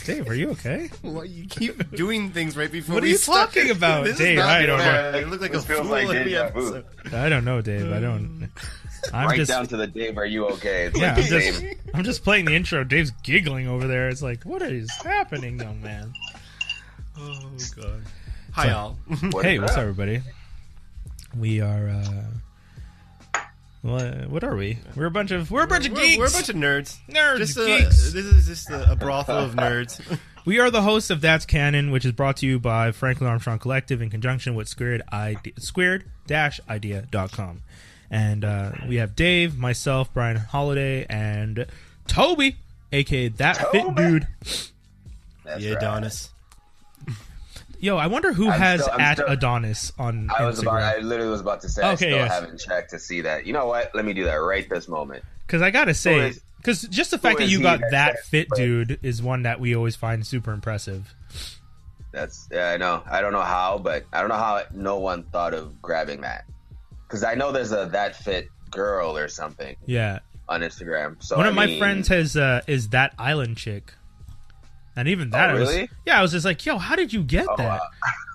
Dave, are you okay? Well, you keep doing things right before. What are you talking about, Dave? I don't know. You look like This a feels fool like every deja vu. episode. I don't know, Dave. I don't. I'm right just down to the Dave, are you okay? It's yeah. like the same. I'm just playing the intro. Dave's giggling over there. It's like, what is happening, young man? Oh god. Hi, all. Hey, what's up, everybody? We are. What are we? We're a bunch of geeks. We're a bunch of nerds. Nerds, Just geeks. This is just a brothel of nerds. We are the hosts of That's Canon, which is brought to you by Franklin Armstrong Collective in conjunction with squared-idea.com. And we have Dave, myself, Brian Holiday, and Tobi, a.k.a. That Fit Dude. That's Yeah, right. Adonis. Yo, I wonder who I'm has still- Adonis on I Instagram. literally was about to say, I still haven't checked to see that. You know what? Let me do that right this moment. Because I gotta say, because just the fact that is you he got that That says, Fit right? Dude is one that we always find super impressive. I know. I don't know how, but I don't know how no one thought of grabbing that. Because I know there's a That Fit girl or something Yeah. on Instagram. So One of my friends has is That Island Chick. And even that, really? I was just like, yo, how did you get that? wow.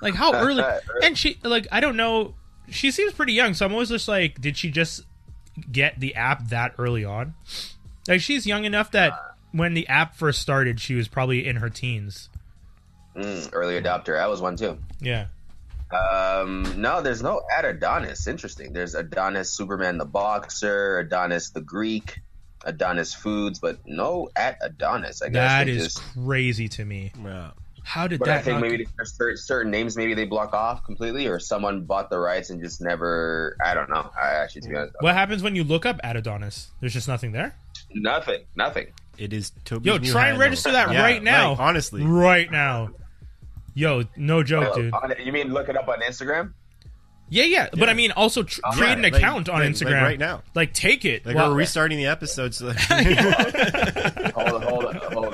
Like, how early? And she, like, I don't know. She seems pretty young, so I'm always just like, did she just get the app that early on? Like, she's young enough that when the app first started, she was probably in her teens. Early adopter. I was one too. Yeah. No, there's no at Adonis. Interesting. There's Adonis Superman the Boxer, Adonis the Greek, Adonis Foods, but no at Adonis. I guess That they is just... crazy to me. Yeah. How did But that I think not... maybe there's certain names maybe they block off completely, or someone bought the rights and just never. I don't know. I actually, to be honest, What happens when you look up at Adonis? There's just nothing there? nothing. It is Tobi's Yo, new try and handle. register that Yeah, right now. like, honestly. Right now. Yo, no joke, dude. You mean look it up on Instagram? Yeah. But I mean, also create an like- account on like Instagram. right now. Like, take it. Like Well, we're restarting the episode. So Hold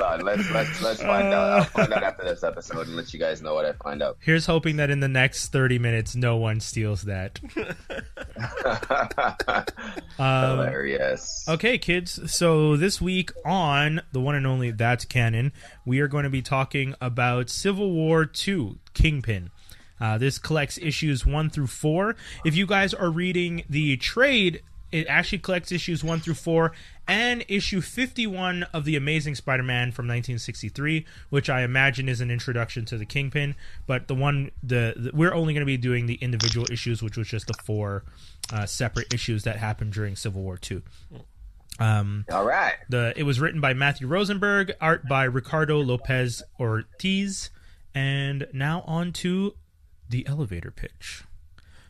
on. Let's find out. I'll find out after this episode and let you guys know what I find out. Here's hoping that in the next 30 minutes, no one steals that. Hilarious. Okay, kids. So this week on the one and only That's Canon, we are going to be talking about Civil War II, Kingpin. This collects issues 1 through 4. If you guys are reading the trade, it actually collects issues 1 through 4 and issue 51 of The Amazing Spider-Man from 1963, which I imagine is an introduction to the Kingpin. But we're only going to be doing the individual issues, which was just the 4 separate issues that happened during Civil War II. All right. It was written by Matthew Rosenberg, art by Ricardo Lopez Ortiz, and now on to the elevator pitch.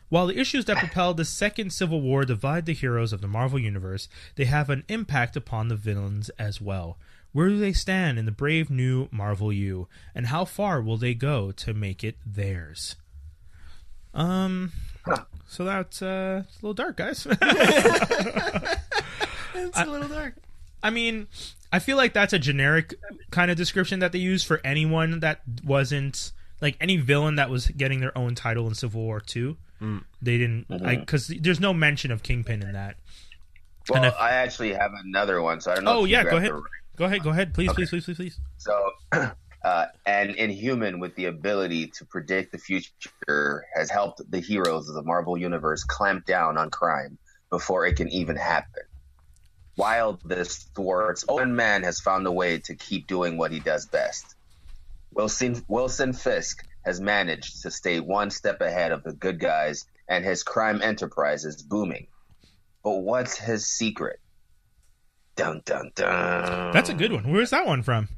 While the issues that propelled the Second Civil War divide the heroes of the Marvel Universe, they have an impact upon the villains as well. Where do they stand in the brave new Marvel U, and how far will they go to make it theirs? So that's a little dark, guys. it's a little dark. I mean, I feel like that's a generic kind of description that they use for anyone that wasn't, like, any villain that was getting their own title in Civil War II. They didn't, because there's no mention of Kingpin in that. Well, I actually have another one, so I don't know. Oh, if you yeah, go grabbed ahead. Go ahead. Please, Okay. please. So, an Inhuman with the ability to predict the future has helped the heroes of the Marvel Universe clamp down on crime before it can even happen. While this thwarts, one man has found a way to keep doing what he does best. Wilson Fisk has managed to stay one step ahead of the good guys, and his crime enterprise is booming. But what's his secret? Dun, dun, dun. That's a good one. Where's that one from?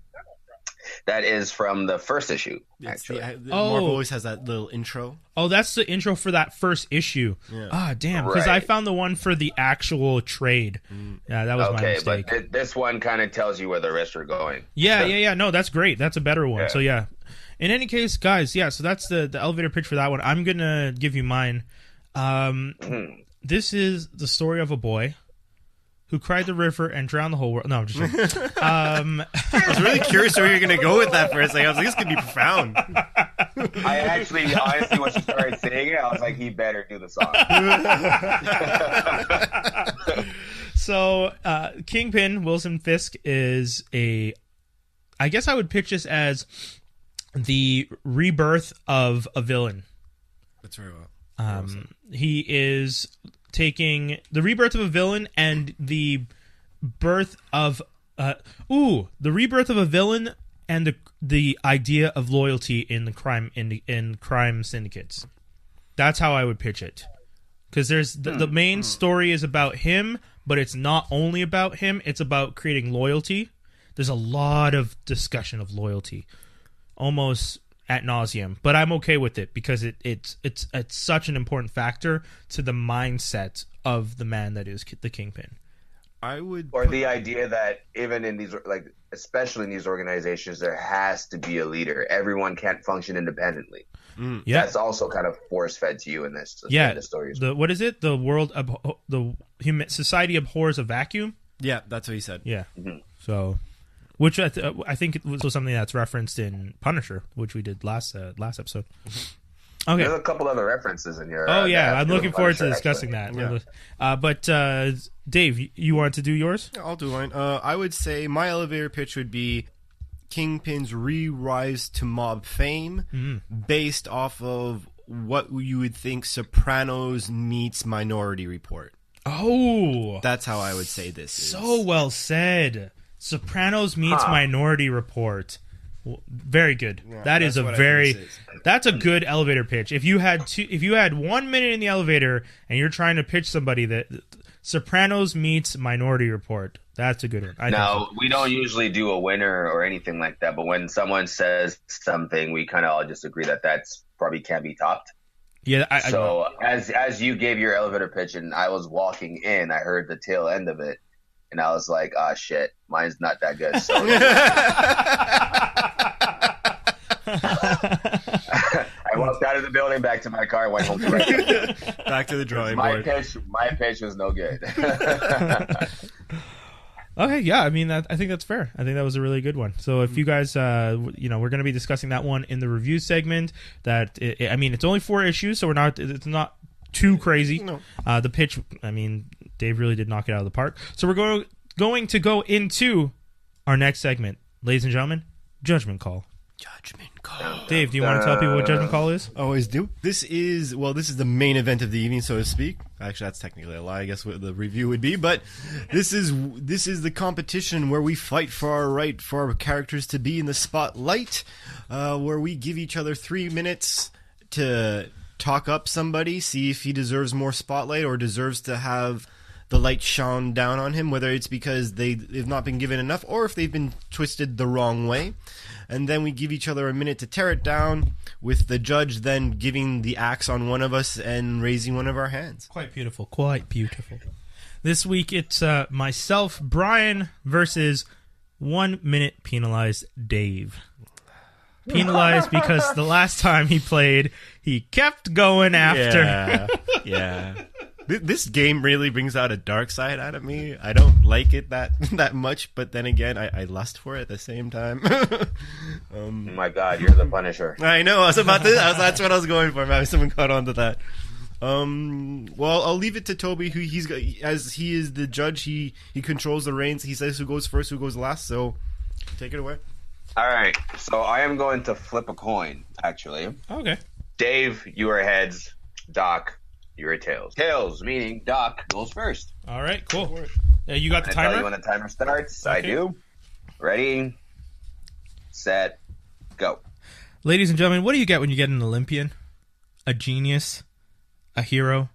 That is from the first issue, actually. Marvel always has that little intro. Oh, that's the intro for that first issue. Yeah. Ah, damn. Because I Right. found the one for the actual trade. Yeah, that was my Okay, mistake. but this one kind of tells you where the rest are going. Yeah. No, that's great. That's a better one. Yeah. So, yeah. In any case, guys, yeah, so that's the elevator pitch for that one. I'm going to give you mine. This is the story of a boy who cried the river and drowned the whole world. No, I'm just joking. I was really curious where you're going to go with that for a second. I was like, this could be profound. I actually, honestly, when she started saying it, I was like, he better do the song. So, Kingpin, Wilson Fisk, is a I guess I would pitch this as the rebirth of a villain. That's very well. He is taking the rebirth of a villain and the birth of the rebirth of a villain and the idea of loyalty in the crime syndicates. That's how I would pitch it. Because there's the main story is about him, but it's not only about him. It's about creating loyalty. There's a lot of discussion of loyalty, almost ad nauseum. But I'm okay with it because it's such an important factor to the mindset of the man that is the Kingpin. Or the idea that even in these, like, especially in these organizations, there has to be a leader. Everyone can't function independently. Yeah, that's also kind of force fed to you in this. Yeah, in the stories. What is it? The society abhors a vacuum. Yeah, that's what he said. Yeah. Mm-hmm. So, which I think it was something that's referenced in Punisher, which we did last episode. Okay. There's a couple other references in here. Oh yeah, I'm looking forward to discussing that. Yeah. But Dave, you want to do yours? I'll do mine. I would say my elevator pitch would be Kingpin's re-rise to mob fame based off of what you would think Sopranos meets Minority Report. Oh! That's how I would say this is. So well said. Sopranos meets Minority Report. Very good. Yeah, that's a good elevator pitch. If you had 1 minute in the elevator and you're trying to pitch somebody that Sopranos meets Minority Report, that's a good one. Now, we don't usually do a winner or anything like that, but when someone says something, we kind of all just agree that that's probably can't be topped. Yeah. As you gave your elevator pitch and I was walking in, I heard the tail end of it, and I was like, "Ah, shit, mine's not that good." So. I walked out of the building, back to my car, and went home to breakfast. Back to the drawing board. My pitch was no good. Okay, yeah, I mean, I think that's fair. I think that was a really good one. So if you guys, we're going to be discussing that one in the review segment. It's only 4 issues, so it's not too crazy. No. The pitch, I mean, Dave really did knock it out of the park. So we're going to go into our next segment. Ladies and gentlemen, Judgment Call. Judgment Call. Dave, do you want to tell people what Judgment Call is? Always do. This is the main event of the evening, so to speak. Actually, that's technically a lie. I guess what the review would be, but this is the competition where we fight for our right for our characters to be in the spotlight, where we give each other 3 minutes to talk up somebody, see if he deserves more spotlight or deserves to have the light shone down on him, whether it's because they've not been given enough or if they've been twisted the wrong way. And then we give each other a minute to tear it down, with the judge then giving the axe on one of us and raising one of our hands. Quite beautiful. Quite beautiful. This week it's myself, Brian, versus 1 minute penalized Dave. Penalized because the last time he played, he kept going after. Yeah. This game really brings out a dark side out of me. I don't like it that much, but then again, I lust for it at the same time. Oh my God, you're the Punisher. I know. That's what I was going for. Maybe someone caught on to that. Well, I'll leave it to Tobi, who as he is the judge. He controls the reins. He says who goes first, who goes last. So, take it away. All right. So I am going to flip a coin. Actually. Okay. Dave, you are heads. Doc, you're tails. Tails, meaning Doc goes first. All right, cool. You got the timer? Tell you when the timer starts. Okay. I do. Ready, set, go. Ladies and gentlemen, what do you get when you get an Olympian, a genius, a hero,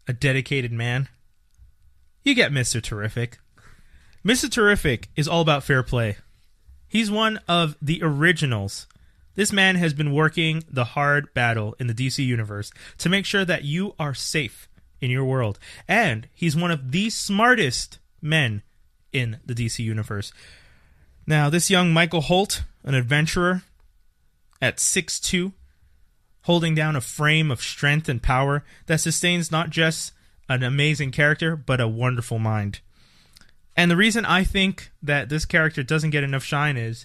a dedicated man? You get Mr. Terrific. Mr. Terrific is all about fair play. He's one of the originals. This man has been working the hard battle in the DC universe to make sure that you are safe in your world. And he's one of the smartest men in the DC universe. Now, this young Michael Holt, an adventurer at 6'2", holding down a frame of strength and power that sustains not just an amazing character, but a wonderful mind. And the reason I think that this character doesn't get enough shine is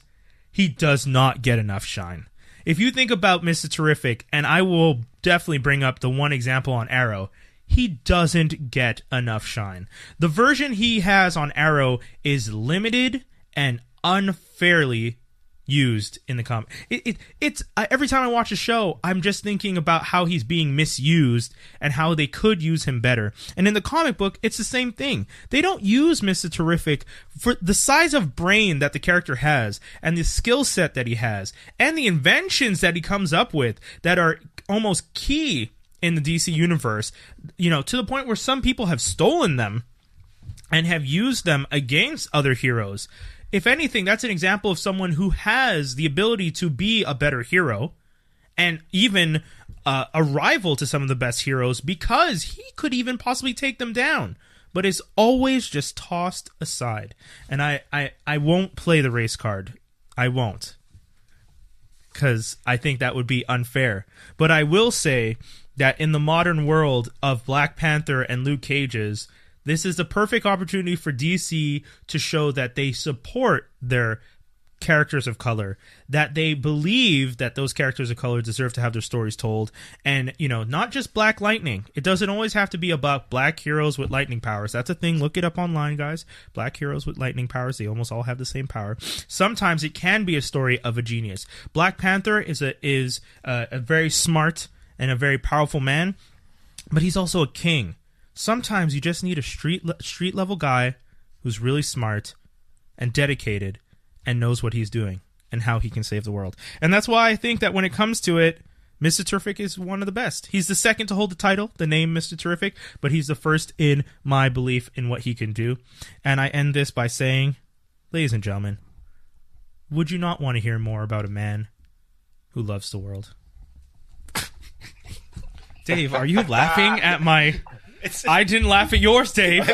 he does not get enough shine. If you think about Mr. Terrific, and I will definitely bring up the one example on Arrow, he doesn't get enough shine. The version he has on Arrow is limited and unfairly used in the comic. It's every time I watch a show, I'm just thinking about how he's being misused and how they could use him better. And in the comic book, it's the same thing. They don't use Mr. Terrific for the size of brain that the character has and the skill set that he has and the inventions that he comes up with that are almost key in the DC universe, to the point where some people have stolen them and have used them against other heroes. If anything, that's an example of someone who has the ability to be a better hero and even a rival to some of the best heroes because he could even possibly take them down, but is always just tossed aside. And I won't play the race card. I won't, because I think that would be unfair. But I will say that in the modern world of Black Panther and Luke Cage's, this is the perfect opportunity for DC to show that they support their characters of color, that they believe that those characters of color deserve to have their stories told. And, not just Black Lightning. It doesn't always have to be about black heroes with lightning powers. That's a thing. Look it up online, guys. Black heroes with lightning powers. They almost all have the same power. Sometimes it can be a story of a genius. Black Panther is a very smart and a very powerful man, but he's also a king. Sometimes you just need a street level guy who's really smart and dedicated and knows what he's doing and how he can save the world. And that's why I think that when it comes to it, Mr. Terrific is one of the best. He's the second to hold the title, the name Mr. Terrific, but he's the first in my belief in what he can do. And I end this by saying, ladies and gentlemen, would you not want to hear more about a man who loves the world? Dave, are you laughing at my... I didn't laugh at yours, Dave.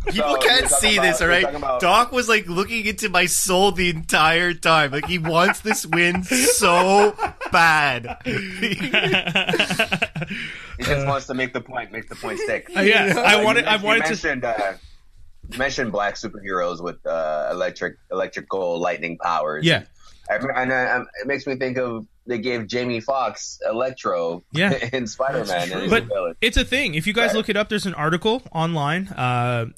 People can't see this, all right? Doc was looking into my soul the entire time. He wants this win so bad. He just wants to make the point stick. I wanted You mentioned black superheroes with electrical lightning powers. Yeah. And it makes me think of they gave Jamie Foxx Electro in Spider-Man. But it's a thing. If you guys look it up, there's an article online.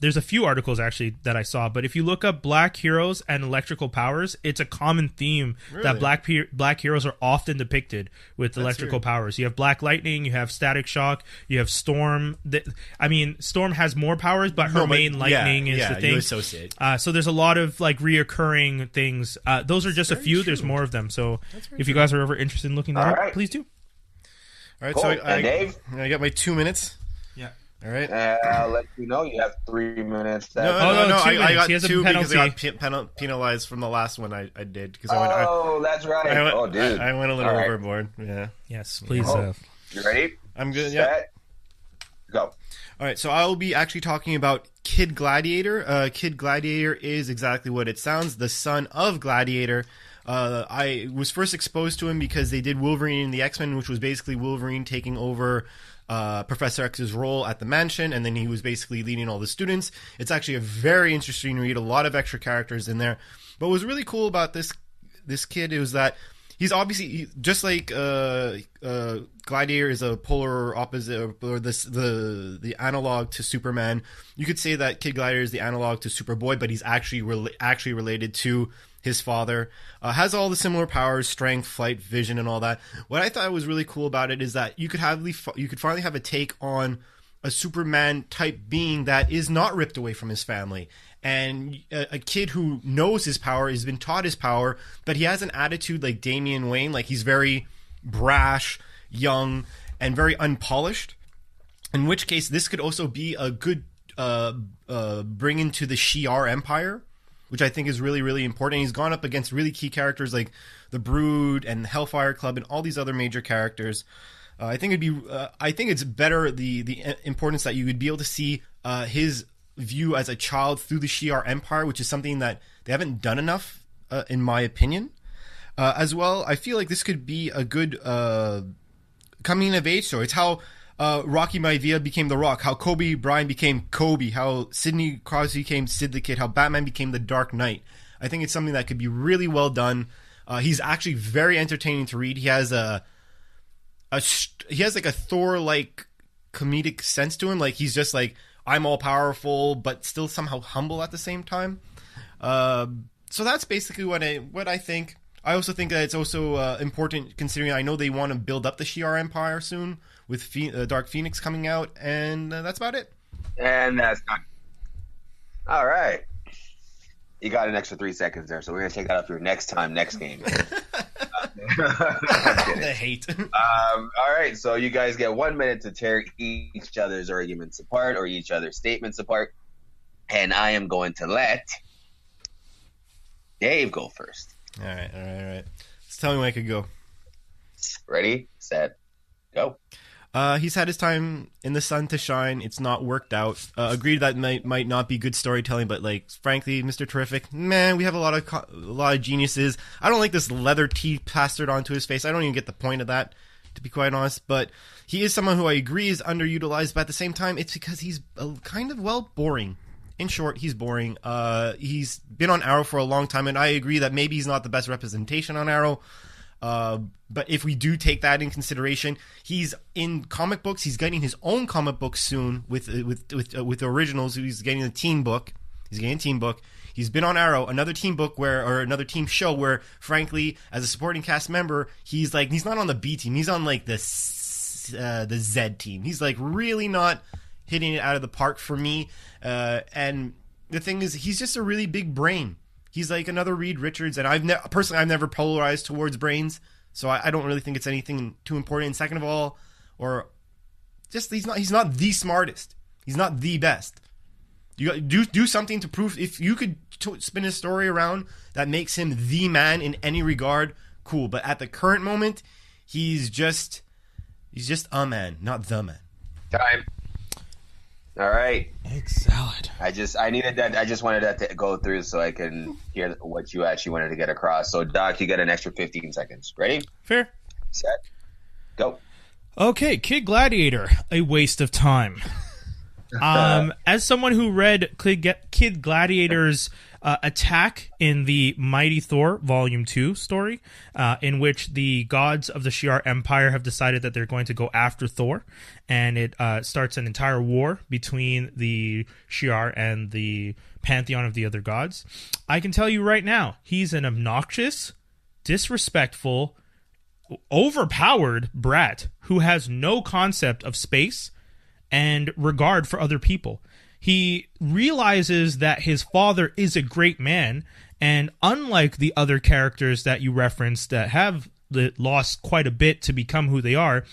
There's a few articles, actually, that I saw. But if you look up black heroes and electrical powers, it's a common theme that black heroes are often depicted with electrical powers. You have Black Lightning, you have Static Shock, you have Storm. Storm has more powers, but her main lightning is the thing. You associate. So there's a lot of reoccurring things. Those are just a few. There's more of them. So if you guys are ever interested in looking that up, please do. All right, cool. so Dave? I got my 2 minutes. Yeah. All right. I'll let you know you have 3 minutes. No, I got 2 because I got penalized from the last one I did. That's right. Dude. I went a little overboard. Yeah. Yes, please. You ready? I'm good. Set, go. All right, so I will be actually talking about Kid Gladiator. Kid Gladiator is exactly what it sounds, the son of Gladiator. I was first exposed to him because they did Wolverine in the X-Men, which was basically Wolverine taking over Professor X's role at the mansion, and then he was basically leading all the students. It's actually a very interesting read, a lot of extra characters in there. But what was really cool about this kid is that he's obviously, just like Gladiator is a polar opposite, or the analog to Superman. You could say that Kid Gladiator is the analog to Superboy, but he's actually related to his father. Has all the similar powers, strength, flight, vision, and all that. What I thought was really cool about it is that you could finally have a take on a Superman type being that is not ripped away from his family, and a kid who knows his power, has been taught his power, but he has an attitude like Damian Wayne, like he's very brash, young, and very unpolished. In which case, this could also be a good bring into the Shi'ar Empire, which I think is really, really important. He's gone up against really key characters like the Brood and the Hellfire Club and all these other major characters. I think it's better the importance that you would be able to see his view as a child through the Shi'ar Empire, which is something that they haven't done enough, in my opinion. As well, I feel like this could be a good coming of age story. It's how Rocky Maivia became The Rock, how Kobe Bryant became Kobe, how Sidney Crosby became Sid the Kid, how Batman became the Dark Knight. I think it's something that could be really well done. He's actually very entertaining to read. He has like a Thor-like comedic sense to him. Like he's just like, I'm all powerful, but still somehow humble at the same time. So that's basically what I think. I also think that it's also important considering I know they want to build up the Shi'ar Empire soon with Dark Phoenix coming out, and that's about it. And that's not. All right. You got an extra 3 seconds there, so we're going to take that up your next game. The hate. All right, so you guys get 1 minute to tear each other's arguments apart or each other's statements apart. And I am going to let Dave go first. All right. Just tell me when I could go. Ready, set, go. He's had his time in the sun to shine. It's not worked out. Agreed that might not be good storytelling, but like frankly, Mr. Terrific, man, we have a lot of geniuses. I don't like this leather tee plastered onto his face. I don't even get the point of that, to be quite honest. But he is someone who I agree is underutilized. But at the same time, it's because he's kind of boring. In short, he's boring. He's been on Arrow for a long time, and I agree that maybe he's not the best representation on Arrow. But if we do take that in consideration, he's in comic books. He's getting his own comic book soon with the originals. He's getting a team book. He's been on Arrow, another team book or another team show where, frankly, as a supporting cast member, he's not on the B team. He's on like the Z team. He's like really not hitting it out of the park for me. And the thing is, he's just a really big brain. He's like another Reed Richards, and I've never polarized towards brains, so I don't really think it's anything too important. And second of all, he's not the smartest. He's not the best. You got do something to prove. If you could spin a story around that makes him the man in any regard, cool. But at the current moment, he's just a man, not the man. Time. All right. Egg salad. I needed that. I just wanted that to go through so I can hear what you actually wanted to get across. So, Doc, you get an extra 15 seconds. Ready? Fair. Set. Go. Okay, Kid Gladiator, a waste of time. As someone who read Kid Gladiator's attack in the Mighty Thor Volume 2 story, in which the gods of the Shi'ar Empire have decided that they're going to go after Thor, and it starts an entire war between the Shi'ar and the pantheon of the other gods. I can tell you right now, he's an obnoxious, disrespectful, overpowered brat who has no concept of space and regard for other people. He realizes that his father is a great man, and unlike the other characters that you referenced that have lost quite a bit to become who they are,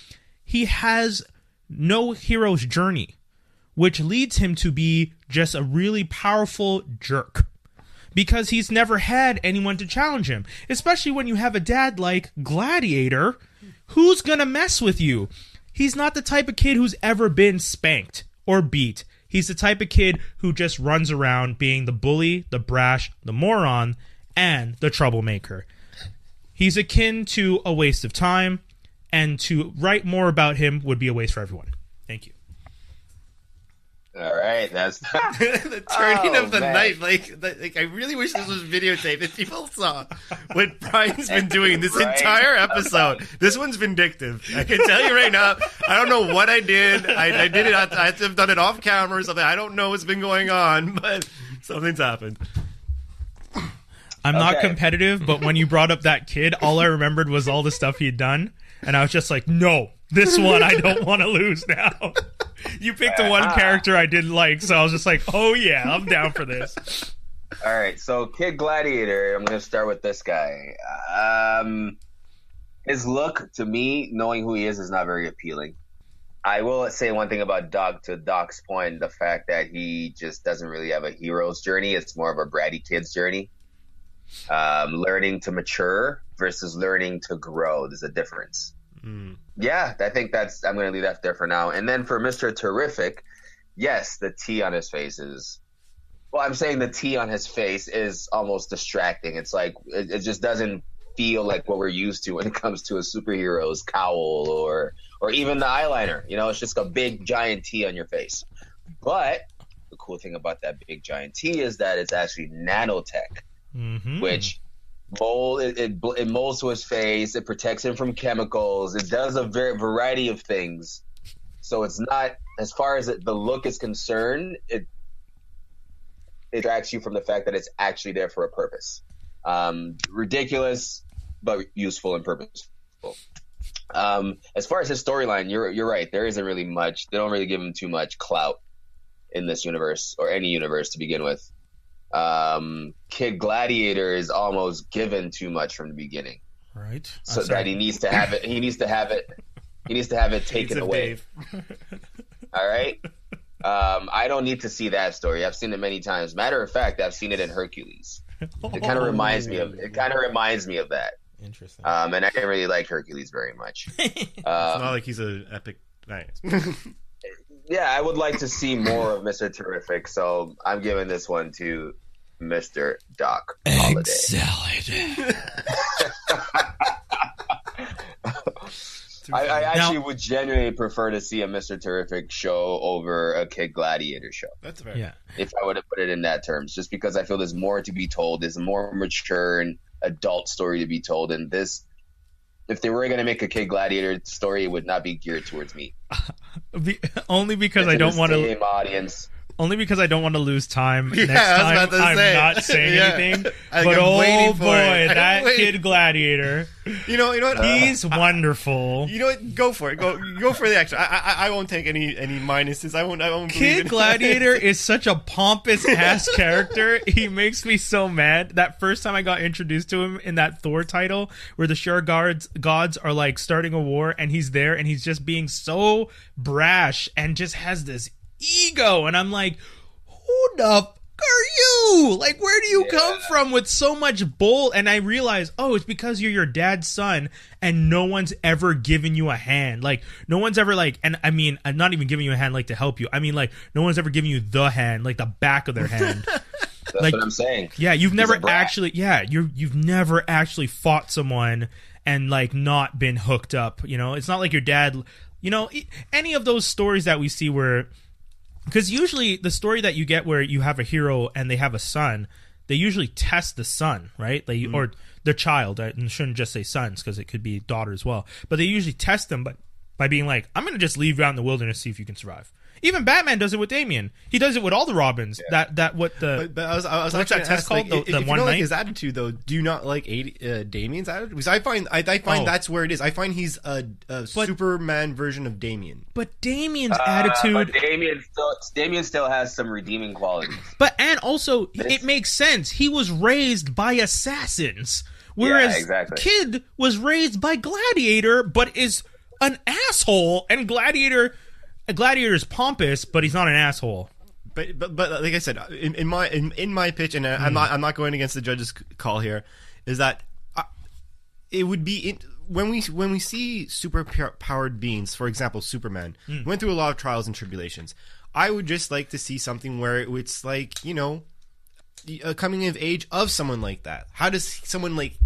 he has no hero's journey, which leads him to be just a really powerful jerk. Because he's never had anyone to challenge him, especially when you have a dad like Gladiator. Who's gonna mess with you? He's not the type of kid who's ever been spanked or beat. He's the type of kid who just runs around being the bully, the brash, the moron, and the troublemaker. He's akin to a waste of time, and to write more about him would be a waste for everyone. Thank you. All right, that's the turning of the knife. Like I really wish this was videotaped and people saw what Brian's been doing this entire episode. This one's vindictive. I can tell you right now. I don't know what I did. I did it. I have done it off camera or something. I don't know what's been going on, but something's happened. I'm not competitive, but when you brought up that kid, all I remembered was all the stuff he'd done, and I was just like, no, this one I don't want to lose now. You picked the one character I didn't like, so I was just like, oh yeah, I'm down for this. All right, so Kid Gladiator, I'm going to start with this guy. His look, to me, knowing who he is not very appealing. I will say one thing about Doc, to Doc's point, the fact that he just doesn't really have a hero's journey. It's more of a bratty kid's journey. Learning to mature versus learning to grow. There's a difference. Yeah, I think I'm going to leave that there for now. And then for Mr. Terrific, yes, the T on his face is... Well, I'm saying the T on his face is almost distracting. It's like, it just doesn't feel like what we're used to when it comes to a superhero's cowl or even the eyeliner. You know, it's just a big, giant T on your face. But the cool thing about that big, giant T is that it's actually nanotech, which... It molds to his face. It protects him from chemicals. It does a variety of things. So it's not, as far as the look is concerned, it distracts you from the fact that it's actually there for a purpose. Ridiculous, but useful and purposeful. As far as his storyline, you're right. There isn't really much. They don't really give him too much clout in this universe or any universe to begin with. Kid Gladiator is almost given too much from the beginning, right? So that he needs to have it. He needs to have it taken away. All right. I don't need to see that story. I've seen it many times. Matter of fact, I've seen it in Hercules. It kind of reminds me of that. Interesting. And I didn't really like Hercules very much. It's not like he's an epic. Nice. Yeah, I would like to see more of Mr. Terrific, so I'm giving this one to Mr. Doc Holliday. Egg salad. I actually would genuinely prefer to see a Mr. Terrific show over a Kid Gladiator show. That's fair. Yeah. If I would have put it in that terms, just because I feel there's more to be told, there's a more mature and adult story to be told, and this, if they were going to make a Kid Gladiator story, it would not be geared towards me. Only because I don't want to. Audience. Only because I don't want to lose time. Yeah, Next I was time, about to I'm say. not saying Yeah. anything. I'm But oh waiting for boy, it. that Kid Gladiator. You know what? He's wonderful. You know what? Go for it. Go for the action. I won't take any minuses. I won't. believe Kid it. Gladiator is such a pompous ass character. He makes me so mad. That first time I got introduced to him in that Thor title, where the Shire gods are like starting a war, and he's there, and he's just being so brash and just has this ego, and I'm like, who the fuck are you? Like, where do you come from with so much bull? And I realize, oh, it's because you're your dad's son and no one's ever given you a hand. Like, no one's ever like, and I mean, I'm not even giving you a hand like to help you. I mean, like, no one's ever given you the hand, like the back of their hand. That's like, what I'm saying. Yeah, you've never brat. actually, you've never actually fought someone and like not been hooked up. You know, it's not like your dad, you know, any of those stories that we see where, because usually the story that you get where you have a hero and they have a son, they usually test the son, right? They or the child. I shouldn't just say sons because it could be daughter as well. But they usually test them by being like, I'm going to just leave you out in the wilderness, see if you can survive. Even Batman does it with Damian. He does it with all the Robins. Yeah. But I was what's actually that test called? Like, The if one you don't night? like his attitude, though, do you not like Damian's attitude? Because I find that's where it is. I find he's a Superman version of Damian. But Damian's attitude. But Damian still has some redeeming qualities. And also, it makes sense. He was raised by assassins, whereas exactly. Kid was raised by Gladiator, but is an asshole. And Gladiator is pompous, but he's not an asshole. But like I said, in my pitch, and I'm not going against the judge's call here, is that it would be when we see super powered beings, for example, Superman, went through a lot of trials and tribulations. I would just like to see something where it's like, you know, a coming of age of someone like that. How does someone like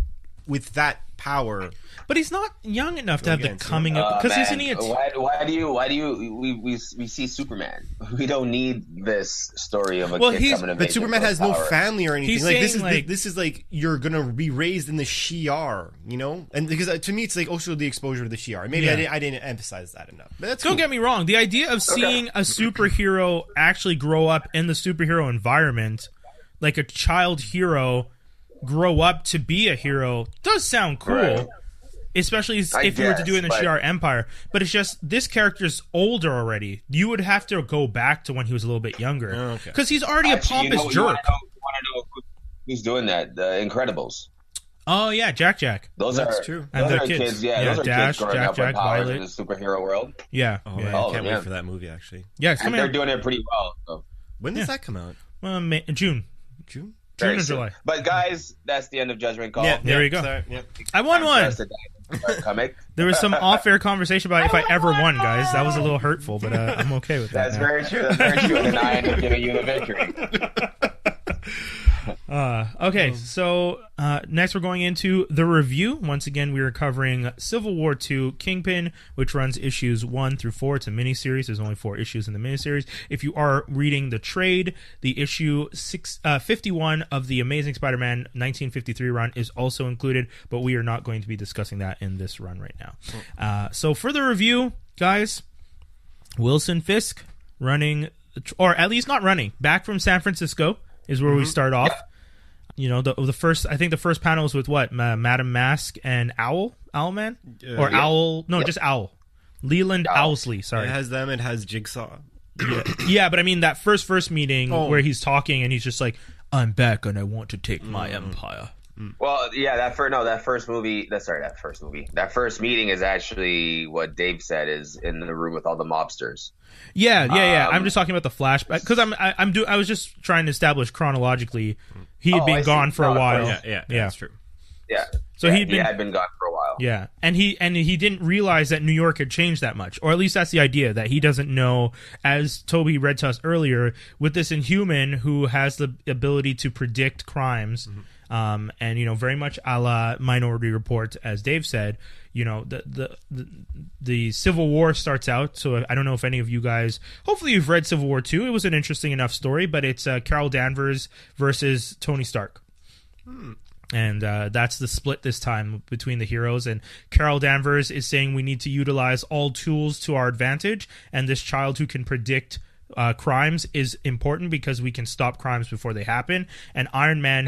with that power? But he's not young enough to have the coming up, because isn't he? Why do you? We see Superman. We don't need this story of a kid coming of age. But Superman has no family or anything. He's like this is like you're gonna be raised in the Shi'ar, you know. And because to me, it's like also the exposure to the Shi'ar. Maybe I didn't emphasize that enough. But that's Don't get me wrong. The idea of seeing a superhero actually grow up in the superhero environment, like a child hero grow up to be a hero, does sound cool. Right. Especially if you were to do it in the Shi'ar Empire. But it's just, this character's older already. You would have to go back to when he was a little bit younger. Because he's already a pompous jerk. You want to know who's doing that? The Incredibles. Oh, yeah, Jack. That's true. And those their are kids. Those are Dash, kids growing up with powers Violet. in the superhero world. Yeah. Oh, man, I can't wait for that movie, actually. Yeah, and they're doing it pretty well. So. When does that come out? June. June or July. But guys, that's the end of Judgment Call. Yeah, there you go. Sorry, yeah. I won one. Comic. There was some off-air conversation about if I ever won, guys. That was a little hurtful, but I'm okay with that. That's very true. And then I end up giving you the victory. Okay, so next we're going into the review. Once again, we are covering Civil War II Kingpin, which runs issues 1 through 4. It's a miniseries. There's only 4 issues in the miniseries. If you are reading the trade, the issue 51 of the Amazing Spider-Man 1953 run is also included, but we are not going to be discussing that in this run right now. So for the review, guys, Wilson Fisk running, or at least not running, back from San Francisco is where we start off. You know, the first, I think the first panel was with what, Madam Mask and Owlman, or Owl? No, just Owl. Leland Owlsley. Sorry, it has them. It has Jigsaw. Yeah, but I mean that first meeting where he's talking and he's just like, "I'm back and I want to take my empire." Well, yeah, that first meeting is actually what Dave said is in the room with all the mobsters. Yeah. I'm just talking about the flashback because I was just trying to establish chronologically. He had been gone for a while. Yeah, that's true. Yeah. So he had been gone for a while. Yeah, and he didn't realize that New York had changed that much, or at least that's the idea, that he doesn't know. As Tobi read to us earlier, with this Inhuman who has the ability to predict crimes. And very much a la Minority Report, as Dave said, the Civil War starts out. So I don't know if any of you guys, hopefully you've read Civil War 2. It was an interesting enough story, but it's Carol Danvers versus Tony Stark. And that's the split this time between the heroes. And Carol Danvers is saying we need to utilize all tools to our advantage, and this child who can predict crimes is important because we can stop crimes before they happen. And Iron Man,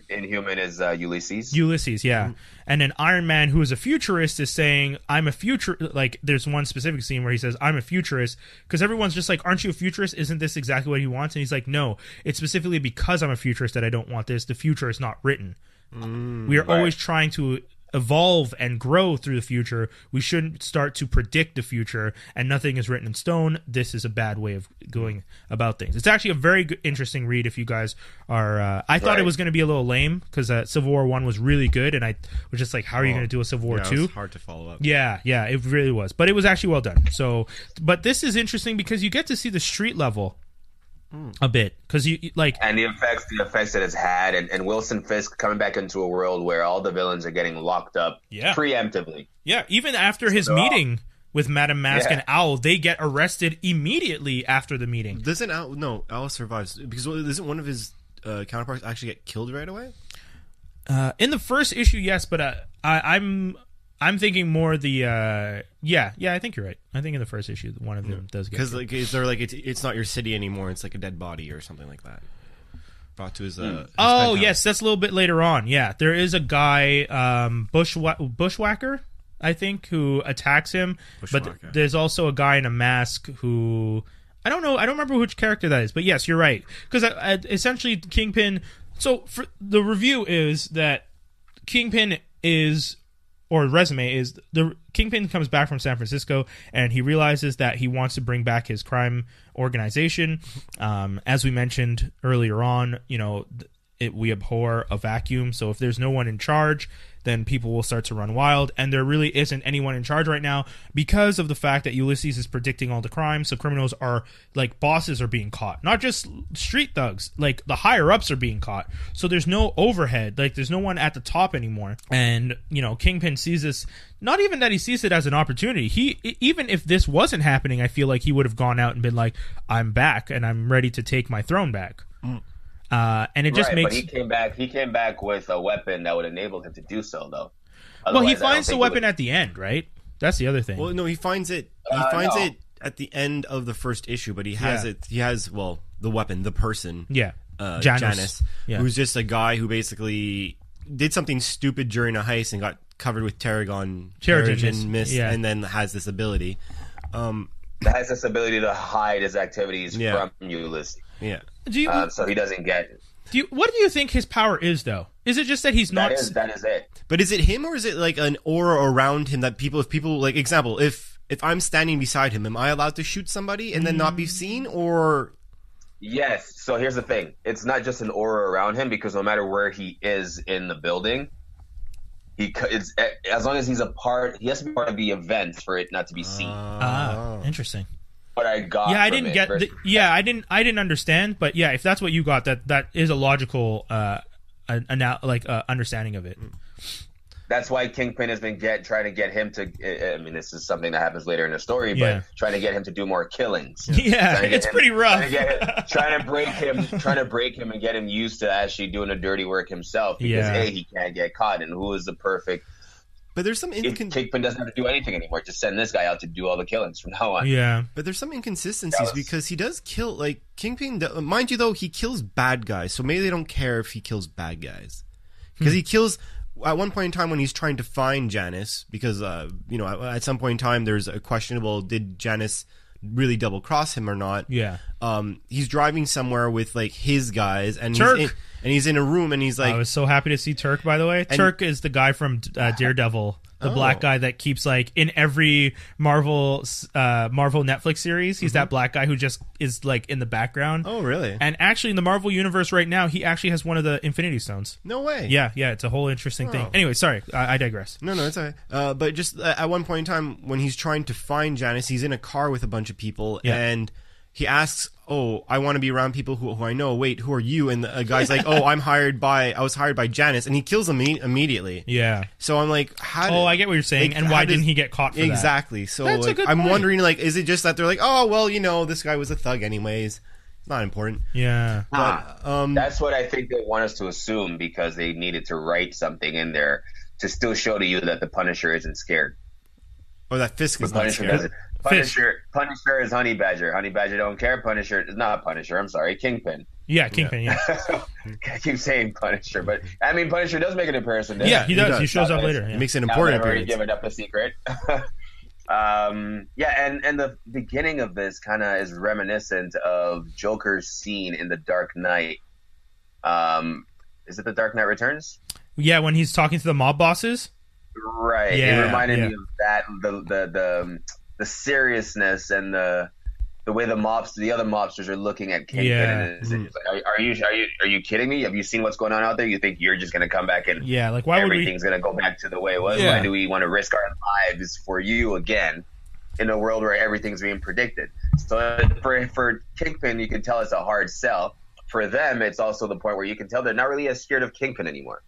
Inhuman is Ulysses. Ulysses, yeah. And then Iron Man, who is a futurist, is saying, "I'm a future." Like, there's one specific scene where he says, "I'm a futurist," because everyone's just like, "Aren't you a futurist? Isn't this exactly what he wants?" And he's like, "No, it's specifically because I'm a futurist that I don't want this. The future is not written. We are always trying to evolve and grow through the future. We shouldn't start to predict the future, and nothing is written in stone. This is a bad way of going about things." It's actually a very good, interesting read if you guys are... I thought it was going to be a little lame because Civil War 1 was really good, and I was just like, how are you going to do a Civil War 2? It was hard to follow up. Yeah, it really was. But it was actually well done. So, but this is interesting because you get to see the street level a bit, because you like, and the effects that it's had, and Wilson Fisk coming back into a world where all the villains are getting locked up preemptively. Yeah, even after his meeting with Madam Mask and Owl, they get arrested immediately after the meeting. Doesn't Owl? No, Owl survives because isn't one of his counterparts actually get killed right away? In the first issue, yes, but I'm thinking more the I think you're right. I think in the first issue one of them does get, because like it's not your city anymore. It's like a dead body or something like that brought to his. Yes, that's a little bit later on. Yeah, there is a guy bushwhacker, I think, who attacks him. But there's also a guy in a mask who I don't know. I don't remember which character that is. But yes, you're right, because essentially Kingpin. So for the review is that Kingpin is. Or resume is the Kingpin comes back from San Francisco and he realizes that he wants to bring back his crime organization. As we mentioned earlier on, we abhor a vacuum. So if there's no one in charge, then people will start to run wild. And there really isn't anyone in charge right now because of the fact that Ulysses is predicting all the crimes. So criminals are, like, bosses are being caught. Not just street thugs. Like, the higher-ups are being caught. So there's no overhead. Like, there's no one at the top anymore. And, Kingpin sees this... Not even that he sees it as an opportunity. Even if this wasn't happening, I feel like he would have gone out and been like, I'm back and I'm ready to take my throne back. And it just makes. But he came back with a weapon that would enable him to do so, though. Well, he finds the weapon at the end, right? That's the other thing. Well, no, he finds it. It at the end of the first issue, but he has it. He has the weapon, the person. Yeah, Janus, who's just a guy who basically did something stupid during a heist and got covered with Terrigen mist, and then has this ability. That has this ability to hide his activities from Ulysses. Yeah. So he doesn't get. What do you think his power is, though? Is it just that he's not? That is it. But is it him, or is it like an aura around him that if people like, example, if I'm standing beside him, am I allowed to shoot somebody and then not be seen, or? Yes. So here's the thing: it's not just an aura around him, because no matter where he is in the building, as long as he's a part, he has to be part of the event for it not to be seen. Interesting. What I got. Yeah, I didn't get. I didn't understand. But yeah, if that's what you got, that is a logical, understanding of it. That's why Kingpin has been trying to get him to. I mean, this is something that happens later in the story, but trying to get him to do more killings. Yeah, it's pretty rough. Trying to break him and get him used to actually doing the dirty work himself. Because he can't get caught, and who is the perfect But there's some Kingpin doesn't have to do anything anymore. Just send this guy out to do all the killings from now on. Yeah. But there's some inconsistencies because he does kill, like, Kingpin, mind you, though, he kills bad guys, so maybe they don't care if he kills bad guys. Because he kills, at one point in time when he's trying to find Janus, because, at some point in time there's a questionable, did Janus really double-cross him or not? Yeah. He's driving somewhere with, like, his guys, and Turk! He's in a room, and he's like... I was so happy to see Turk, by the way. Turk is the guy from Daredevil, the black guy that keeps, like, in every Marvel Netflix series, he's that black guy who just is, like, in the background. Oh, really? And actually, in the Marvel Universe right now, he actually has one of the Infinity Stones. No way. Yeah, it's a whole interesting thing. Anyway, sorry, I digress. No, it's all right. But just at one point in time, when he's trying to find Janus, he's in a car with a bunch of people, and he asks, "Oh, I want to be around people who I know. Wait, who are you?" And the guy's like, "Oh, I was hired by Janus," and he kills him immediately. Yeah. So I'm like, I get what you're saying, and why didn't he get caught for that? Exactly. So That's a good I'm point. wondering, like, is it just that they're like, "Oh, well, this guy was a thug anyways. It's not important." Yeah. But That's what I think they want us to assume because they needed to write something in there to still show to you that the Punisher isn't scared. or that Fisk is But not Punisher scared. doesn't. Punisher is Honey Badger. Honey Badger don't care. Punisher is not Punisher. I'm sorry, Kingpin. Yeah, Kingpin, yeah. I keep saying Punisher, but I mean Punisher does make an appearance. Yeah, he does. He does. shows up later. It Yeah. makes an Now important that I've already appearance. given up a secret. And the beginning of this kind of is reminiscent of Joker's scene in The Dark Knight. Is it The Dark Knight Returns? Yeah, when he's talking to the mob bosses. Right. Yeah, it reminded yeah. me of that, the seriousness and the way the other mobsters are looking at Kingpin. Yeah. And it's like, are you kidding me? Have you seen what's going on out there? You think you're just going to come back and Yeah, like why would we? everything's going to go back to the way it was? Yeah. Why do we want to risk our lives for you again in a world where everything's being predicted? So for Kingpin, you can tell it's a hard sell. For them, it's also the point where you can tell they're not really as scared of Kingpin anymore.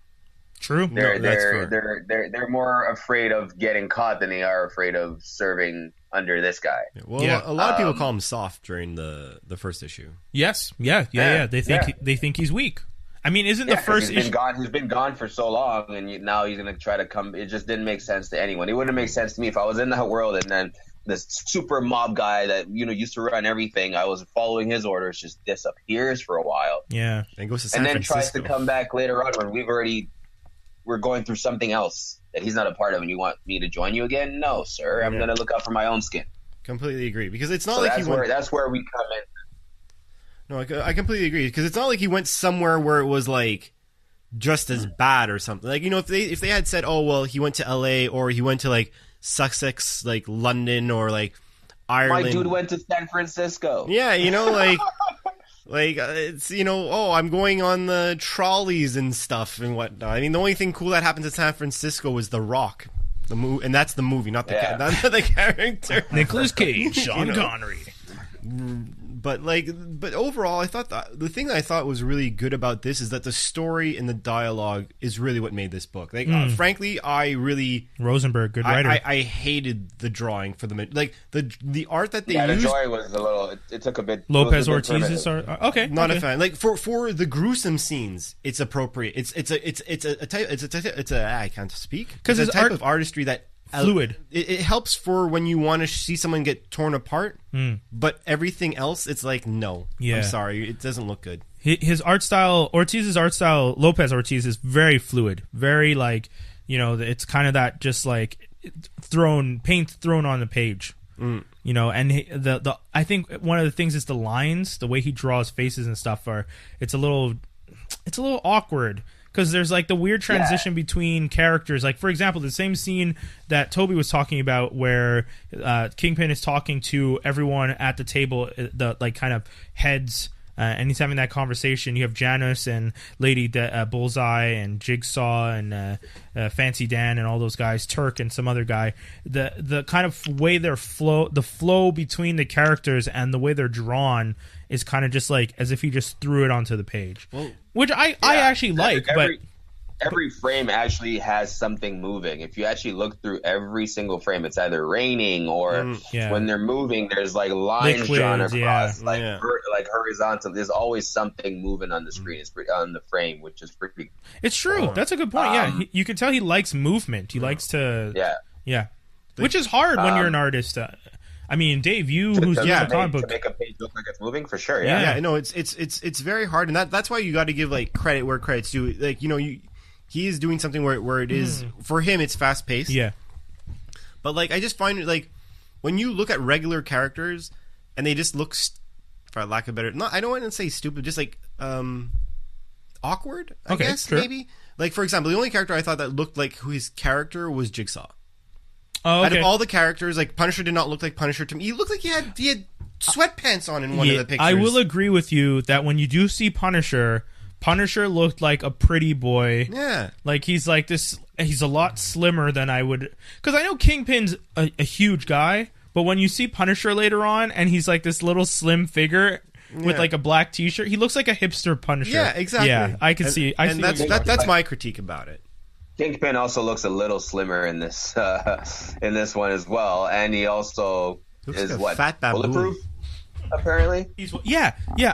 True. They're more afraid of getting caught than they are afraid of serving under this guy. Well, Yeah. a lot of people call him soft during the first issue. Yes. Yeah. They think he's weak. I mean, isn't the first he's issue? been gone for so long, and now he's going to try to come. It just didn't make sense to anyone. It wouldn't make sense to me if I was in that world and then this super mob guy that used to run everything. I was following his orders, just disappears for a while, Yeah. And goes to San and then Francisco. tries to come back later on when we're going through something else that he's not a part of, and you want me to join you again? No, sir. I'm going to look out for my own skin. Completely agree, because it's not So like that's where we come in. No, I completely agree, because it's not like he went somewhere where it was like just as bad or something. Like, if they had said, "Oh, well, he went to LA or he went to like Sussex, like London or like Ireland." My dude went to San Francisco. Yeah, like it's I'm going on the trolleys and stuff and whatnot. I mean, the only thing cool that happened to San Francisco was The Rock, and that's the movie, not the not the character. Nicolas Cage, Sean Connery. But overall, I thought the thing that I thought was really good about this is that the story and the dialogue is really what made this book. Like, frankly, I really Rosenberg, good writer. I hated the drawing for the the art that they Yeah, the used. joy was a little. It took a bit. Lopez it was a bit Ortiz is primitive. okay. Not okay. a fan. Like for the gruesome scenes, it's appropriate. It's a I can't speak, because it's it's a type art- of artistry that Fluid. It helps for when you want to see someone get torn apart, but everything else, it's like no. Yeah. I'm sorry, it doesn't look good. His art style, Ortiz's art style, Lopez Ortiz is very fluid, very like it's kind of that just like paint thrown on the page. And the I think one of the things is the lines, the way he draws faces and stuff it's a little awkward. Because there's like the weird transition between characters. Like, for example, the same scene that Tobi was talking about where Kingpin is talking to everyone at the table, the like kind of heads, and he's having that conversation. You have Janus and Lady Bullseye and Jigsaw and Fancy Dan and all those guys, Turk and some other guy. The kind of way the flow between the characters and the way they're drawn is kind of just like as if he just threw it onto the page. Well, which I actually like, but every frame actually has something moving. If you actually look through every single frame, it's either raining or when they're moving, there's like lines drawn across, like horizontal. There's always something moving on the screen. It's on the frame, which is pretty. It's true. That's a good point. You can tell he likes movement. He likes to. Yeah. Which is hard when you're an artist. I mean, Dave, who's doing the comic book, to make a page look like it's moving for sure. No, it's very hard, and that's why you got to give like credit where credit's due. Like he is doing something where it is for him. It's fast paced. Yeah, but like I just find it like when you look at regular characters and they just look, for lack of better, I don't want to say stupid, just like awkward. I guess maybe. Like for example, the only character I thought that looked like who his character was Jigsaw. Oh, okay. Out of all the characters, like Punisher did not look like Punisher to me. He looked like he had sweatpants on in one of the pictures. I will agree with you that when you do see Punisher looked like a pretty boy. Yeah, like he's like this. He's a lot slimmer than I would. Because I know Kingpin's a huge guy, but when you see Punisher later on, and he's like this little slim figure with like a black T-shirt, he looks like a hipster Punisher. Yeah, exactly. Yeah, I can see. That's my critique about it. Kingpin also looks a little slimmer in this one as well, and he also is like fat bulletproof. Apparently,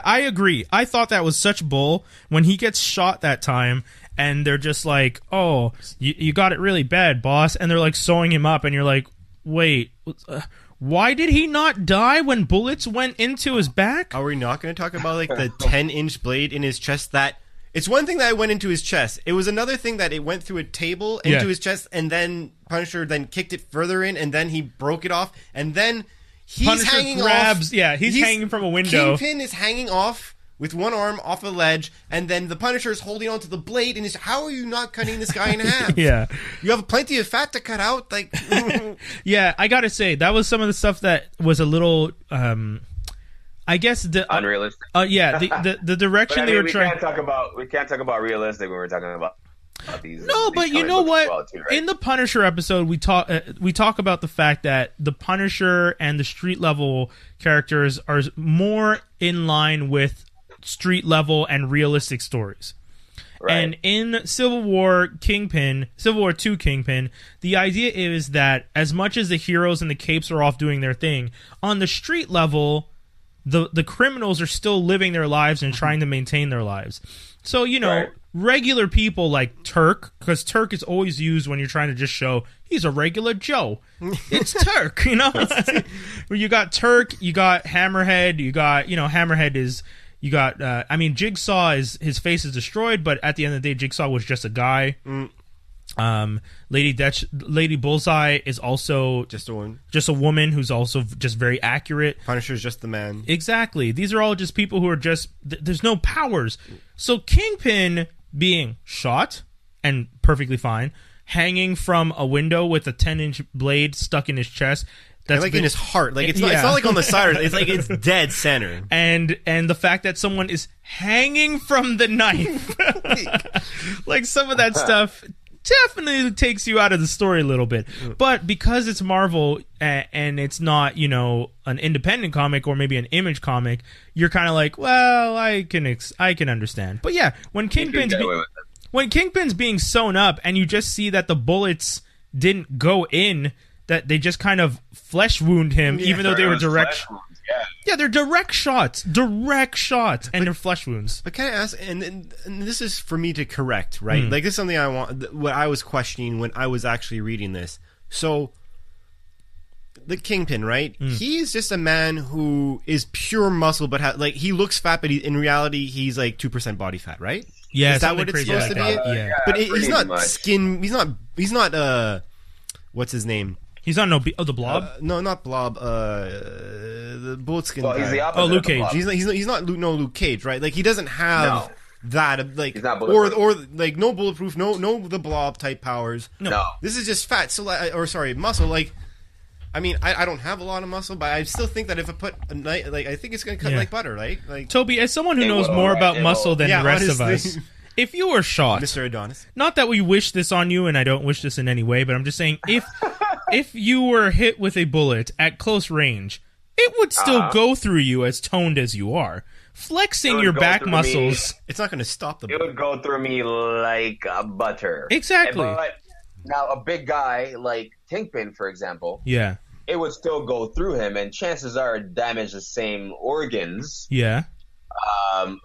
I agree. I thought that was such bull when he gets shot that time, and they're just like, "Oh, you got it really bad, boss," and they're like sewing him up, and you're like, "Wait, why did he not die when bullets went into his back?" Are we not going to talk about like the 10-inch blade in his chest that? It's one thing that it went into his chest. It was another thing that it went through a table into his chest, and then Punisher then kicked it further in, and then he broke it off, and then he's Punisher hanging grabs, off. Yeah, he's hanging from a window. Kingpin is hanging off with one arm off a ledge, and then the Punisher is holding onto the blade, and how are you not cutting this guy in half? Yeah. You have plenty of fat to cut out. Like, yeah, I gotta say, that was some of the stuff that was a little... I guess unrealistic. The direction they were trying. We can't talk about realistic when we're talking about these. No, but you know what? Well too, right? In the Punisher episode, we talk about the fact that the Punisher and the street level characters are more in line with street level and realistic stories. Right. And in Civil War 2 Kingpin, the idea is that as much as the heroes and the capes are off doing their thing, on the street level, the criminals are still living their lives and trying to maintain their lives. So, regular people like Turk, because Turk is always used when you're trying to just show he's a regular Joe. It's Turk, Well, you got Turk, you got Hammerhead, Hammerhead is... You got, Jigsaw his face is destroyed, but at the end of the day, Jigsaw was just a guy. Lady Bullseye is also just a woman who's also just very accurate. Punisher's just the man. Exactly. These are all just people who are just there's no powers. So Kingpin being shot and perfectly fine, hanging from a window with a 10-inch blade stuck in his chest. That's in his heart. Like it's not like on the side. It's like it's dead center. And the fact that someone is hanging from the knife, like some of that stuff definitely takes you out of the story a little bit. But because it's Marvel and it's not an independent comic or maybe an Image comic, you're kind of like, well, I can understand. But yeah, when Kingpin's being sewn up and you just see that the bullets didn't go in. That they just kind of flesh wound him, even though they were direct. Yeah, they're direct shots, and they're flesh wounds. But can I ask? And this is for me to correct, right? Like this is something I want. What I was questioning when I was actually reading this. So, the Kingpin, right? He's just a man who is pure muscle, but he looks fat, but in reality, he's like 2% body fat, right? Yeah, is that what it's supposed to be? Yeah, but he's not skin. He's not. What's his name? He's on the Blob? No, not Blob. The bullet skin guy. He's the opposite. Luke Cage. He's not Luke Cage, right? Like he doesn't have that. Like he's not or like no bulletproof, no the Blob type powers. No. This is just fat. So muscle. Like I don't have a lot of muscle, but I still think that if I put a knife, I think it's gonna cut like butter, right? Like Toby, as someone who knows more about muscle than the rest of us. If you were shot, Mr. Adonis. Not that we wish this on you, and I don't wish this in any way, but I'm just saying, if you were hit with a bullet at close range, it would still go through you as toned as you are. flexing your back muscles. It's not going to stop the. It would go through me like butter. Exactly. But now a big guy like Kingpin, for example, Yeah. it would still go through him, and chances are it damage the same organs. Yeah.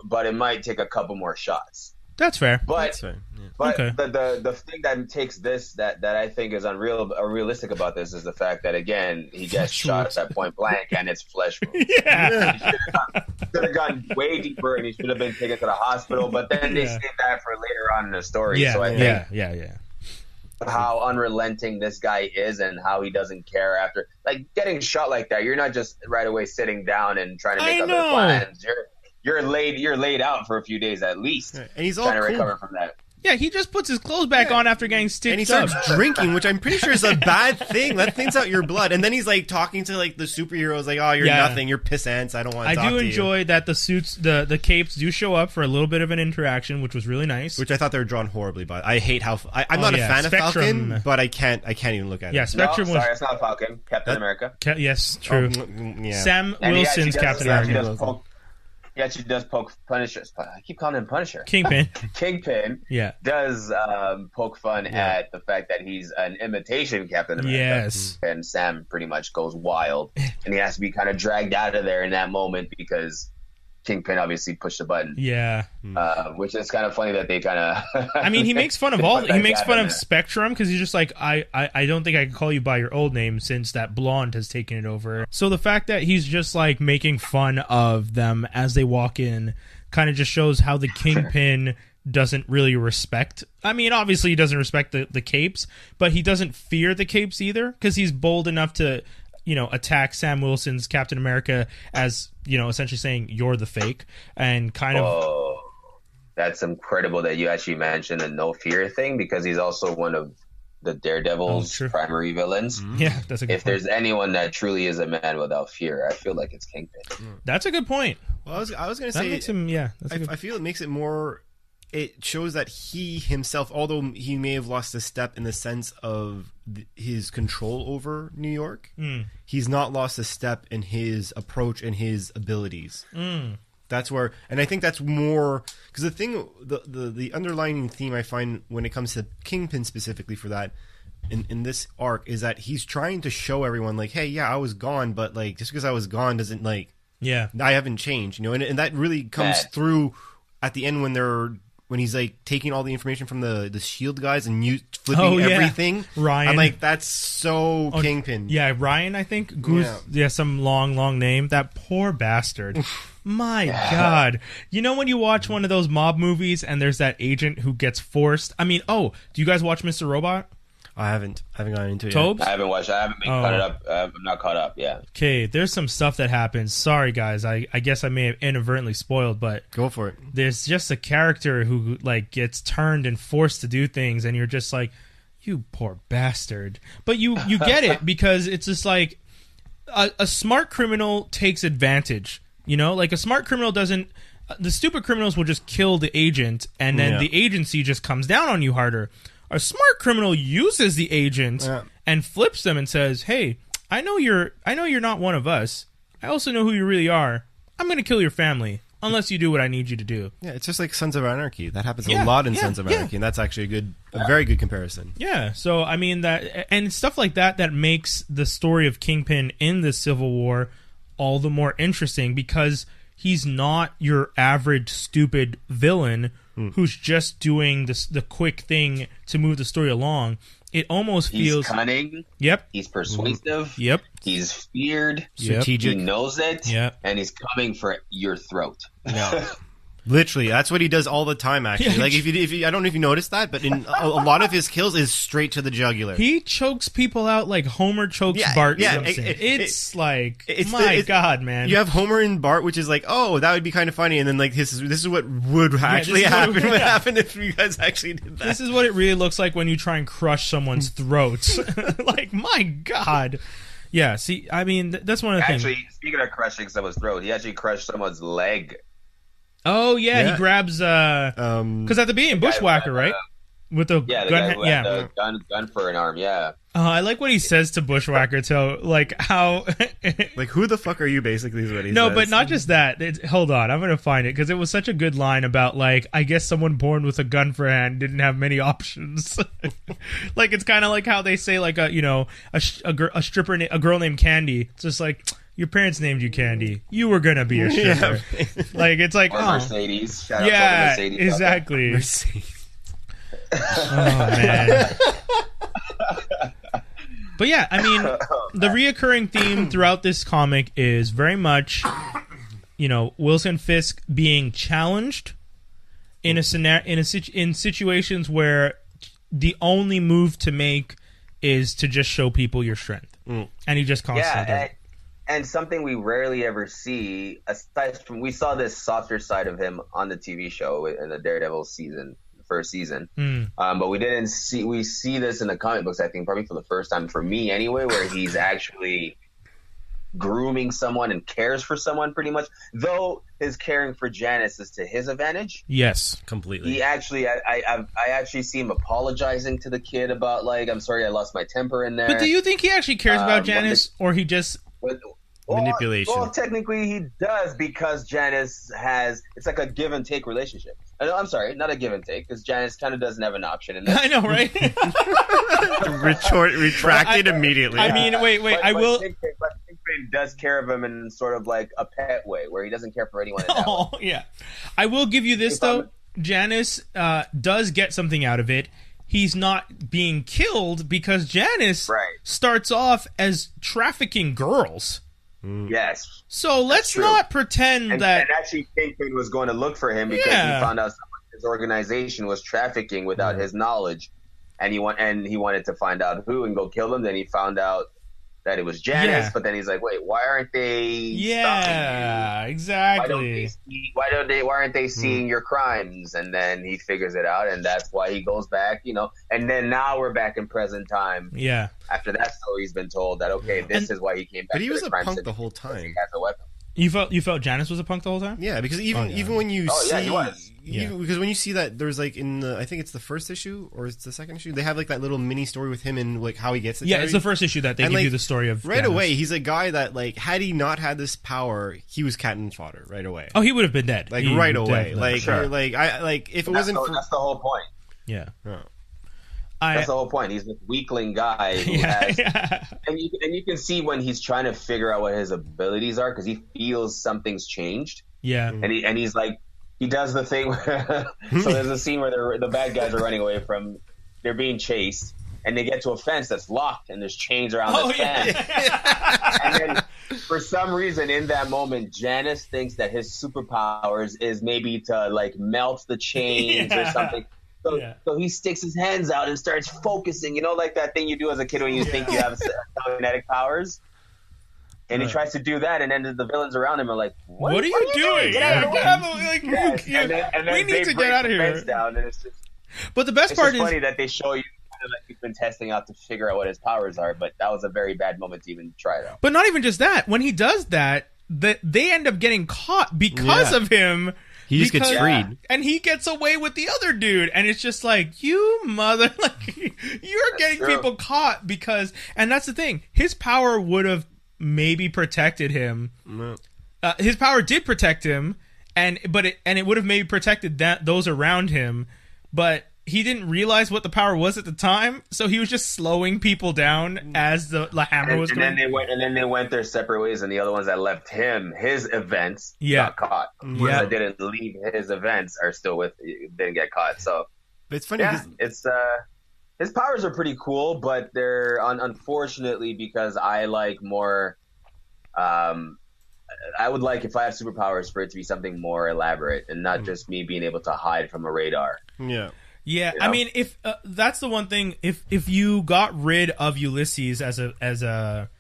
But it might take a couple more shots. That's fair. But That's fair. Yeah. But Okay. the thing that takes this that I think is unrealistic about this is the fact that again he gets shot at point blank and it's flesh wound. Yeah. He should have gone way deeper and he should have been taken to the hospital. But then they saved that for later on in the story. Yeah. So I think Yeah. how unrelenting this guy is and how he doesn't care after like getting shot like that. You're not just right away sitting down and trying to make other plans. You're laid out for a few days at least. And he's all trying to cool. recover from that. Yeah, he just puts his clothes back on after getting stitched And he up. starts drinking, which I'm pretty sure is a bad thing. That thins out your blood. And then he's like talking to like the superheroes, like, "Oh, you're nothing. You're pissants. I don't want to talk to you." I do enjoy that the suits, the capes do show up for a little bit of an interaction, which was really nice. Which I thought they were drawn horribly by. I hate how I'm not a fan Spectrum. of Falcon, but I can't even look at it. Yeah, Spectrum Sorry, it's not Falcon. Captain America. Yes, true. Yeah. Sam And Wilson's Captain America. He actually does poke Punisher. I keep calling him Punisher. Kingpin. Kingpin does poke fun at the fact that he's an imitation Captain America. Yes. And Sam pretty much goes wild. And he has to be kind of dragged out of there in that moment because Kingpin obviously pushed the button. Yeah. Which is kind of funny that they kind of... I mean, he makes fun of he makes fun of Spectrum because he's just like, I don't think I can call you by your old name since that blonde has taken it over. So the fact that he's just like making fun of them as they walk in kind of just shows how the Kingpin doesn't really respect. I mean, obviously he doesn't respect the capes, but he doesn't fear the capes either because he's bold enough to, attack Sam Wilson's Captain America as, essentially saying you're the fake and kind of. Oh, that's incredible that you actually mentioned the no fear thing because he's also one of the Daredevil's primary villains. Yeah, that's a good point. If there's anyone that truly is a man without fear, I feel like it's Kingpin. That's a good point. Well, I was going to That say, makes him, I feel it makes it more. It shows that he himself, although he may have lost a step in the sense of his control over New York, he's not lost a step in his approach and his abilities. That's where, and I think that's more because the thing, the underlying theme I find when it comes to Kingpin specifically for that in this arc is that he's trying to show everyone like, hey, yeah, I was gone, but like just because I was gone doesn't I haven't changed, and that really comes through at the end when he's like taking all the information from the Shield guys and flipping everything. Ryan, I'm like, that's so Kingpin. Yeah, Ryan, I think. Some long name. That poor bastard. My God. When you watch one of those mob movies and there's that agent who gets forced. I mean, do you guys watch Mr. Robot? I haven't gone into it Tobes? I haven't watched. I haven't been caught up. I'm not caught up. Yeah. Okay, there's some stuff that happens. Sorry, guys. I guess I may have inadvertently spoiled, but go for it. There's just a character who like gets turned and forced to do things, and you're just like, you poor bastard. But you get it because it's just like a smart criminal takes advantage. Like a smart criminal doesn't. The stupid criminals will just kill the agent, and then the agency just comes down on you harder. A smart criminal uses the agent and flips them and says, "Hey, I know you're not one of us. I also know who you really are. I'm going to kill your family unless you do what I need you to do." Yeah, it's just like Sons of Anarchy. That happens a lot in Sons of Anarchy, and that's actually a very good comparison. Yeah, so I mean that, and stuff like that makes the story of Kingpin in the Civil War all the more interesting because he's not your average stupid villain who's just doing the quick thing to move the story along. It almost feels... He's cunning. Yep. He's persuasive. Yep. He's feared. Strategic. He knows it. Yep. And he's coming for your throat. No. Literally, that's what he does all the time. Actually, like if you, I don't know if you noticed that, but in a lot of his kills is straight to the jugular. He chokes people out like Homer chokes Bart Simpson. It's God, man. You have Homer and Bart, which is like, oh, that would be kind of funny, and then like this is what would actually happen. What happened if you guys actually did that? This is what it really looks like when you try and crush someone's throat. Like, my God. Yeah. See, I mean, that's one of the things. Actually, speaking of crushing someone's throat, he actually crushed someone's leg. Oh yeah, he grabs because at the beginning, Bushwhacker, right? with the Yeah, the gun. guy who had the gun for an arm. Yeah. I like what he says to Bushwhacker too. Like how, Like, who the fuck are you? Basically, is what he no, says. but not just that. Hold on, I'm gonna find it because it was such a good line about like I guess someone born with a gun for a hand didn't have many options. Like it's kind of like how they say like a stripper, a girl named Candy. It's just like your parents named you Candy. You were gonna be a stripper. Like it's like Or Mercedes. Shout out yeah, to Mercedes exactly. Mercedes. Oh man. But yeah, I mean, the reoccurring theme throughout this comic is very much, Wilson Fisk being challenged in in situations where the only move to make is to just show people your strength, and he just constantly does it. And something we rarely ever see, aside from we saw this softer side of him on the TV show in the Daredevil first season, but we see this in the comic books, I think probably for the first time for me anyway, where he's actually grooming someone and cares for someone pretty much, though his caring for Janus is to his advantage. Yes, completely. He actually I actually see him apologizing to the kid about like, I'm sorry I lost my temper in there. But do you think he actually cares about Janus, or he just manipulation? Well, technically he does, because Janus it's like a give and take relationship. I'm sorry, not a give and take, because Janus kind of doesn't have an option in this. I know, right? Retracted immediately. I mean, wait, I will. Kingpin does care of him in sort of like a pet way, where he doesn't care for anyone. In that way. Yeah, I will give you this though. Janus does get something out of it. He's not being killed because Janus starts off as trafficking girls. Yes. So let's not pretend that. And actually, Kingpin was going to look for him because he found out his organization was trafficking without his knowledge, and he wanted to find out who and go kill them. Then he found out that it was Janus, but then he's like, "Wait, why aren't they?" Yeah, exactly. Why aren't they seeing your crimes? And then he figures it out, and that's why he goes back. And then now we're back in present time. Yeah. After that story's been told, that this is why he came back. But he was to a crime punk city, the whole time. He has a weapon. You felt Janus was a punk the whole time? Yeah, because even when you see, he was. Because when you see that, there's like I think it's the first issue or it's the second issue, they have like that little mini story with him and like how he gets it. Yeah, it's the first issue that they give you the story of right Janus. away. He's a guy that like had he not had this power, he was cannon fodder right away. Oh, he would have been dead. Like right away. Like if it wasn't for that's the whole point. Yeah. That's the whole point. He's this weakling guy who has, and you can see when he's trying to figure out what his abilities are, because he feels something's changed. Yeah, and he's like, he does the thing where so there's a scene where the bad guys are running away from, they're being chased, and they get to a fence that's locked, and there's chains around the fence. And then for some reason in that moment, Janus thinks that his superpowers is maybe to like melt the chains or something. So he sticks his hands out and starts focusing, like that thing you do as a kid when you think you have telekinetic powers. And he tries to do that, and then the villains around him are like, "What are you doing? Get out of the way!" And then we need to get out of here. Down, and it's just, but the best part is funny that they show you kind of like he's been testing out to figure out what his powers are. But that was a very bad moment to even try that. But not even just that. When he does that, they end up getting caught because of him. He just gets freed. And he gets away with the other dude. And it's just like, you mother... Like, you're getting people caught because... And that's the thing. His power would have maybe protected him. No. His power did protect him. And it would have maybe protected those around him. But he didn't realize what the power was at the time. So he was just slowing people down as the hammer was going. And then they went their separate ways, and the other ones that left him, his events, got caught. The ones that didn't leave his events are still didn't get caught. So but it's funny. It's his powers are pretty cool, but they're unfortunately, because I like more. I would like, if I have superpowers, for it to be something more elaborate and not just me being able to hide from a radar. Yeah. Yeah, I mean, if that's the one thing, if you got rid of Ulysses as a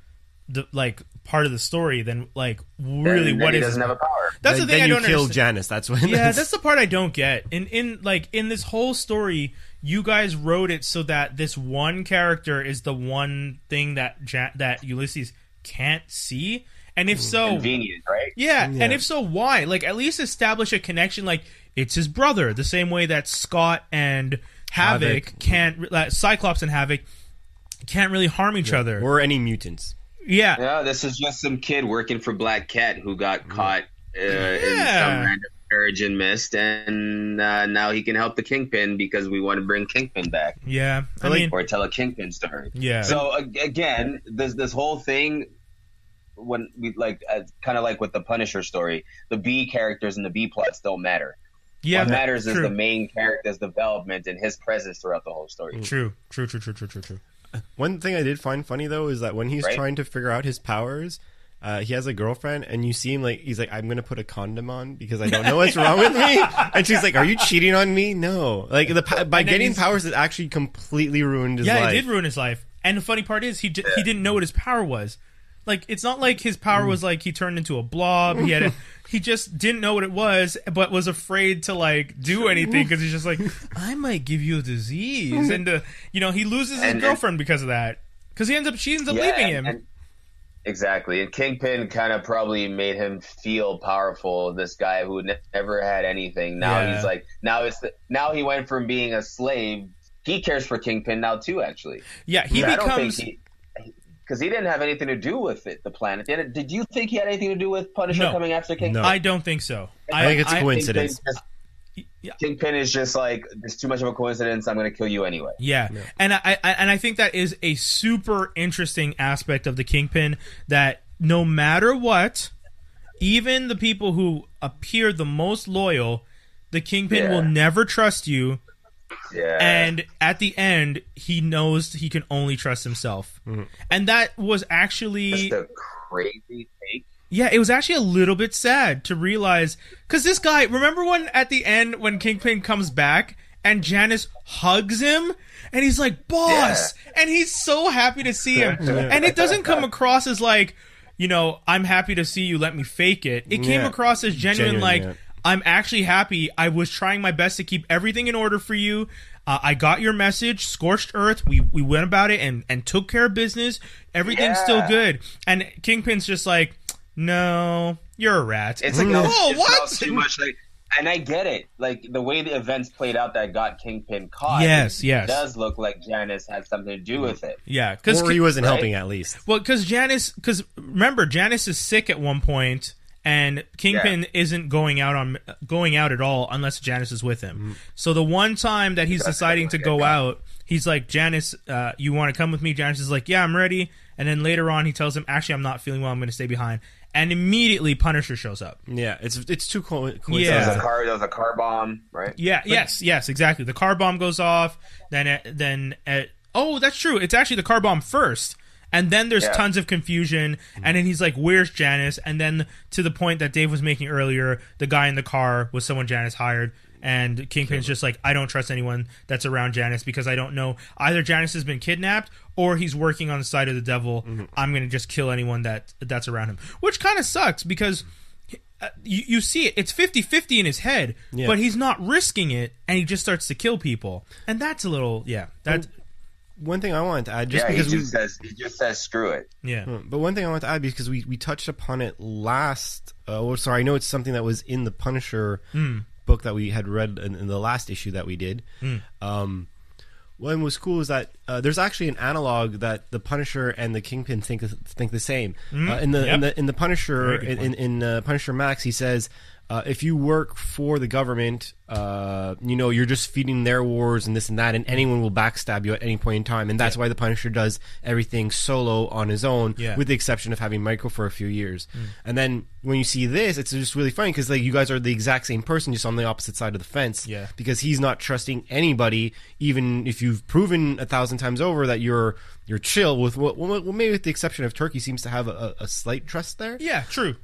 part of the story, then like really then what he is doesn't have a power. That's the thing I don't understand. Then you kill Janus. That's when. Yeah, that's the part I don't get. In this whole story, you guys wrote it so that this one character is the one thing that Ulysses can't see. And if so, convenient, right? Yeah, and if so, why? Like, at least establish a connection. Like, it's his brother. The same way that Scott and Havoc can't, Cyclops and Havoc can't really harm each other. Or any mutants. Yeah. No, this is just some kid working for Black Cat who got caught in some random Origin mist, and now he can help the Kingpin because we want to bring Kingpin back. Yeah, or tell a Kingpin story. Yeah. So again, this whole thing, when we kind of like with the Punisher story, the B characters and the B plots don't matter. Yeah, what matters is the main character's development and his presence throughout the whole story. True. One thing I did find funny though is that when he's trying to figure out his powers. He has a girlfriend, and you see him he's like, I'm going to put a condom on because I don't know what's wrong with me. And she's like, are you cheating on me? No. By getting powers, it actually completely ruined his life. Yeah, it did ruin his life. And the funny part is, he didn't know what his power was. It's not like his power was he turned into a blob. He just didn't know what it was, but was afraid to do anything because he's just I might give you a disease. And he loses his girlfriend because of that. Because she ends up leaving him. Exactly, and Kingpin kind of probably made him feel powerful. This guy who never had anything. Now he's now he went from being a slave. He cares for Kingpin now too. Actually, he becomes because he didn't have anything to do with the planet. Did you think he had anything to do with Punisher coming after Kingpin? No, I don't think so. I think it's a coincidence. Kingpin is just there's too much of a coincidence. I'm going to kill you anyway. Yeah. And I think that is a super interesting aspect of the Kingpin, that no matter what, even the people who appear the most loyal, the Kingpin will never trust you. Yeah. And at the end, he knows he can only trust himself. And that was actually just a crazy take. Yeah, it was actually a little bit sad to realize, because this guy, remember when at the end when Kingpin comes back and Janus hugs him and he's like, boss, and he's so happy to see him. And it doesn't come across as I'm happy to see you, let me fake it. It came across as genuine, I'm actually happy. I was trying my best to keep everything in order for you. I got your message, scorched earth. We went about it and took care of business. Everything's still good. And Kingpin's just no, you're a rat. It's what? Too much and I get it. The way the events played out that got Kingpin caught. Yes. It does look like Janus had something to do with it. Yeah, or he wasn't helping at least. Well, because remember, Janus is sick at one point, and Kingpin isn't going out at all unless Janus is with him. So the one time that he's deciding to go out, he's like, Janus, you want to come with me? Janus is like, yeah, I'm ready. And then later on, he tells him, actually, I'm not feeling well. I'm going to stay behind. And immediately, Punisher shows up. Yeah, it's too coincidental. Yeah. There was a car bomb, right? Yeah, yes, exactly. The car bomb goes off. Then that's true. It's actually the car bomb first. And then there's tons of confusion. And then he's like, where's Janus? And then to the point that Dave was making earlier, the guy in the car was someone Janus hired. And Kingpin's just I don't trust anyone that's around Janus because I don't know. Either Janus has been kidnapped or he's working on the side of the devil. I'm going to just kill anyone that's around him. Which kind of sucks because you see it. It's 50-50 in his head, but he's not risking it, and he just starts to kill people. And that's a little, that's... One thing I wanted to add, he just says screw it. Yeah. But one thing I want to add, because we touched upon it last... I know it's something that was in the Punisher... book that we had read in the last issue that we did. What was cool is that there's actually an analog that the Punisher and the Kingpin think the same. In the Punisher in Punisher Max, he says, if you work for the government, you're just feeding their wars and this and that, and anyone will backstab you at any point in time. And that's why the Punisher does everything solo on his own, with the exception of having Michael for a few years. And then when you see this, it's just really funny because you guys are the exact same person, just on the opposite side of the fence. Yeah. Because he's not trusting anybody, even if you've proven 1,000 times over that you're chill with maybe with the exception of Turkey seems to have a slight trust there. Yeah, true.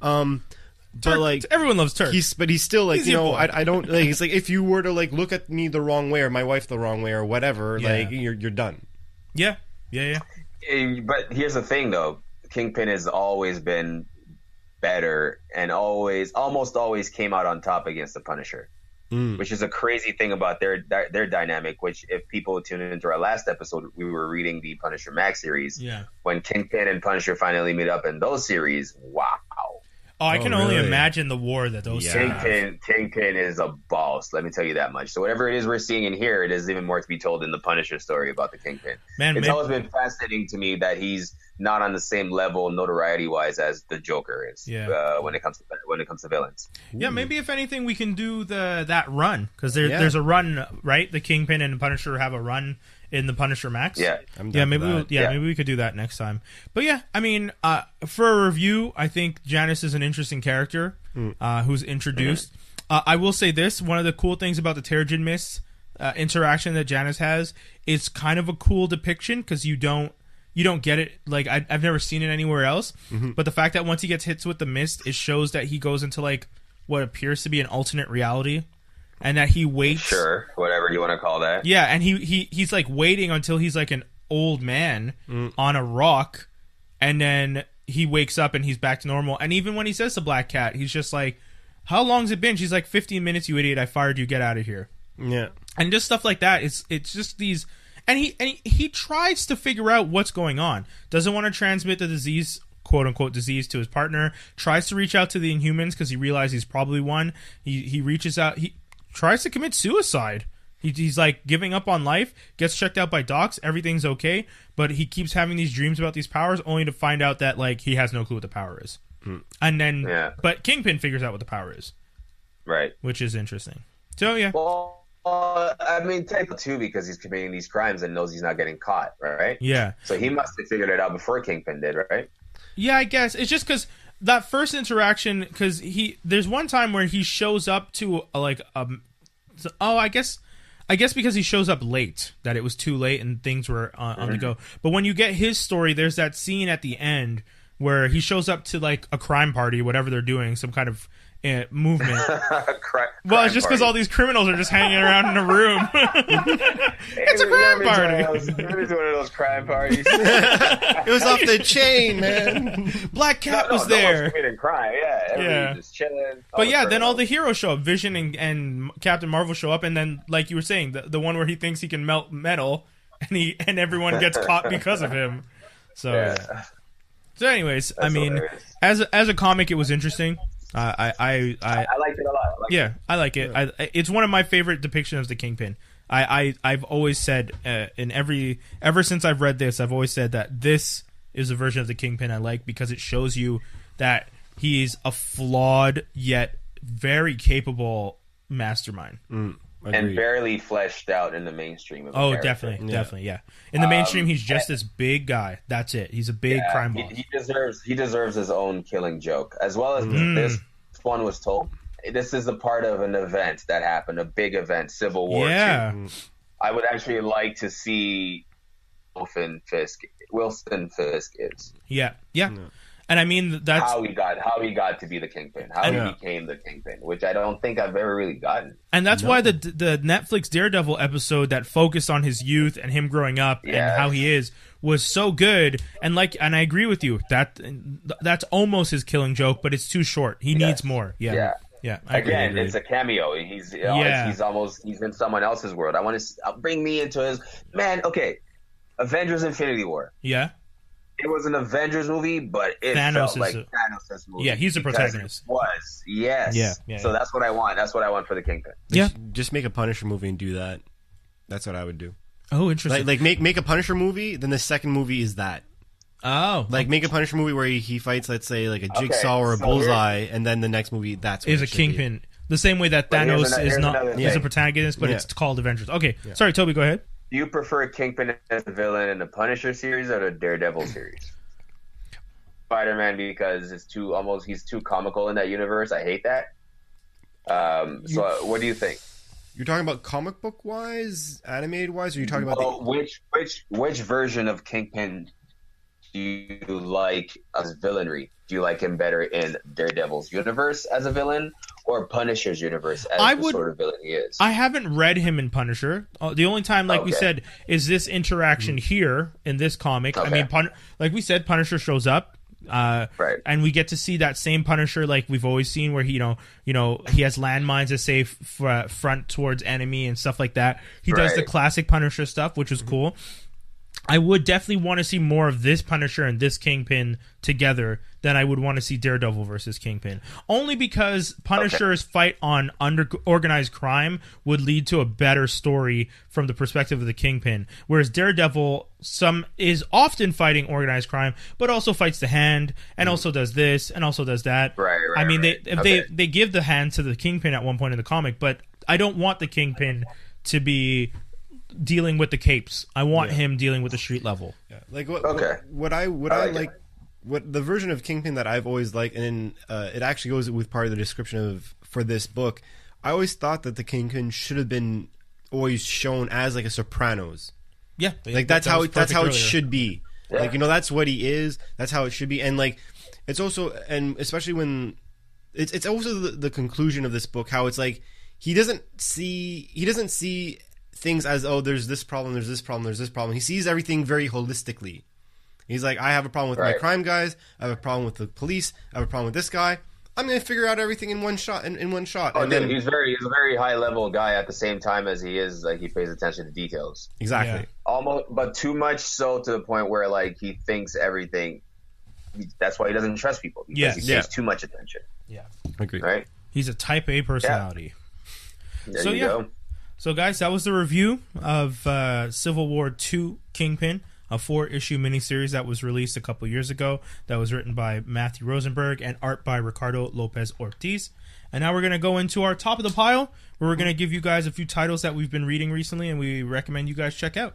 But everyone loves Turk. He's still I don't it's if you were to look at me the wrong way or my wife the wrong way or whatever, you're done. Yeah. But here's the thing though, Kingpin has always been better and almost always came out on top against the Punisher. Which is a crazy thing about their dynamic, which if people tune into our last episode, we were reading the Punisher Max series. Yeah. When Kingpin and Punisher finally meet up in those series, wow. Oh, I can only really? imagine the war that those two have. Kingpin is a boss. Let me tell you that much. So whatever it is we're seeing in here, it is even more to be told in the Punisher story about the Kingpin. Man, It's always been fascinating to me that he's not on the same level notoriety wise as the Joker is. When it comes to villains. Yeah, maybe if anything, we can do that run because there's a run, right? The Kingpin and the Punisher have a run in the Punisher Max. Yeah, maybe we could do that next time. But yeah, I mean, for a review, I think Janus is an interesting character who's introduced. I will say this: one of the cool things about the Terrigen Mist interaction that Janus has is kind of a cool depiction because you don't get it. Like I've never seen it anywhere else. But the fact that once he gets hit with the mist, it shows that he goes into like what appears to be an alternate reality. And that he waits. Sure, whatever you want to call that. Yeah, and he's like waiting until he's like an old man on a rock, and then he wakes up and he's back to normal. And even when he says to Black Cat, he's just like, "How long's it been?" She's like, 15 minutes, you idiot! I fired you. Get out of here. Yeah, and just stuff like that. It's just these, and he tries to figure out what's going on. Doesn't want to transmit the disease, quote unquote disease, to his partner. Tries to reach out to the Inhumans because he realizes he's probably one. He reaches out. He tries to commit suicide. He's like giving up on life, gets checked out by docs, everything's okay, but he keeps having these dreams about these powers only to find out that like he has no clue what the power is. And then but Kingpin figures out what the power is. Right. Which is interesting. So yeah. Well, I mean technically too, because he's committing these crimes and knows he's not getting caught, right? Yeah. So he must have figured it out before Kingpin did, right? Yeah, I guess. It's just because that first interaction, because there's one time where he shows up to I guess because he shows up late, that it was too late and things were on the go. But when you get his story, there's that scene at the end where he shows up to like a crime party, whatever they're doing, some kind of movement. Well, it's just because all these criminals are just hanging around in a room. It's a crime party. It was one of those crime parties. It was off the chain, man. Black Cat was no there. One's committing crime. Yeah, everybody just chilling. But yeah, then all the heroes show up. Vision and Captain Marvel show up, and then like you were saying, the one where he thinks he can melt metal, and everyone gets caught because of him. So. Yeah. So, anyways, that's I mean, hilarious. as a comic, it was interesting. I liked it a lot. I like it. It's one of my favorite depictions of the Kingpin. I've always said ever since I've read this, I've always said that this is a version of the Kingpin I like because it shows you that he's a flawed yet very capable mastermind. And barely fleshed out in the mainstream. Definitely, yeah. In the mainstream, he's just this big guy. That's it. He's a big crime boss. He deserves his own killing joke, as well as this one was told. This is a part of an event that happened, a big event, Civil War II. I would actually like to see Wilson Fisk is. Yeah. And I mean that's how he got to be the Kingpin, how he became the Kingpin, which I don't think I've ever really gotten. And that's why the Netflix Daredevil episode that focused on his youth and him growing up and how he is was so good. And I agree with you that's almost his killing joke, but it's too short. He needs more. Yeah. Again, it's a cameo. He's in someone else's world. I want to bring me into his okay. Avengers: Infinity War. Yeah. It was an Avengers movie, but it felt like Thanos' movie. Yeah, he's the protagonist. Yeah. So that's what I want. That's what I want for the Kingpin. Yeah, just make a Punisher movie and do that. That's what I would do. Oh, interesting. Like make a Punisher movie, then the second movie is that. Oh, like make a Punisher movie where he fights, let's say, like a Jigsaw or a Bullseye, and then the next movie is a Kingpin. The same way that Thanos is a protagonist, but it's called Avengers. Okay, sorry, Toby, go ahead. Do you prefer Kingpin as a villain in the Punisher series or the Daredevil series? Spider-Man, because he's too comical in that universe. I hate that. So what do you think? You're talking about comic book wise, animated wise, or are you talking about which version of Kingpin do you like as villainry? Do you like him better in Daredevil's universe as a villain or Punisher's universe as the sort of villain he is? I haven't read him in Punisher. The only time, we said, is this interaction here in this comic. I mean, like we said, Punisher shows up. Right. And we get to see that same Punisher like we've always seen, where he, he has landmines to say front towards enemy and stuff like that. He does the classic Punisher stuff, which is cool. I would definitely want to see more of this Punisher and this Kingpin together than I would want to see Daredevil versus Kingpin. Only because Punisher's fight on organized crime would lead to a better story from the perspective of the Kingpin, whereas Daredevil is often fighting organized crime, but also fights the Hand, and also does this, and also does that. Right. I mean, they give the Hand to the Kingpin at one point in the comic, but I don't want the Kingpin to be dealing with the capes. I want him dealing with the street level. Yeah. Like what I like what the version of Kingpin that I've always liked, and it actually goes with part of the description for this book. I always thought that the Kingpin should have been always shown as like a Sopranos. Yeah, like that's how it should be. Yeah. Like, you know, that's what he is. That's how it should be. And like, it's also, and especially when it's also the conclusion of this book, how it's like he doesn't see things as, oh, there's this problem, there's this problem, there's this problem. He sees everything very holistically. He's like, I have a problem with my crime guys. I have a problem with the police. I have a problem with this guy. I'm going to figure out everything in one shot. Oh, and then he's a very high level guy at the same time as he is like he pays attention to details. Exactly. Yeah. Almost, but too much so to the point where like he thinks everything. That's why he doesn't trust people. Because he pays too much attention. Yeah, agree. Right. He's a Type A personality. Yeah. There you go. So guys, that was the review of Civil War II Kingpin, a 4-issue miniseries that was released a couple years ago, that was written by Matthew Rosenberg and art by Ricardo Lopez Ortiz. And now we're going to go into our top of the pile, where we're going to give you guys a few titles that we've been reading recently and we recommend you guys check out.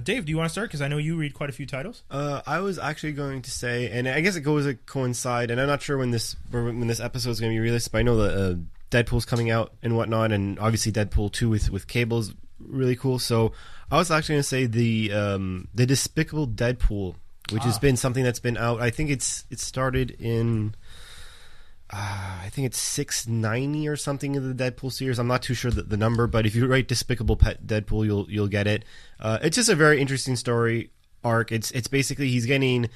Dave, do you want to start? Because I know you read quite a few titles. I was actually going to say, and I guess it goes to coincide, and I'm not sure when this episode is going to be released, but I know that Deadpool's coming out and whatnot, and obviously Deadpool 2 with Cable is really cool. So I was actually going to say the Despicable Deadpool, which has been something that's been out. I think it started in I think it's 690 or something of the Deadpool series. I'm not too sure the number, but if you write Despicable Pet Deadpool, you'll get it. It's just a very interesting story arc. It's basically he's getting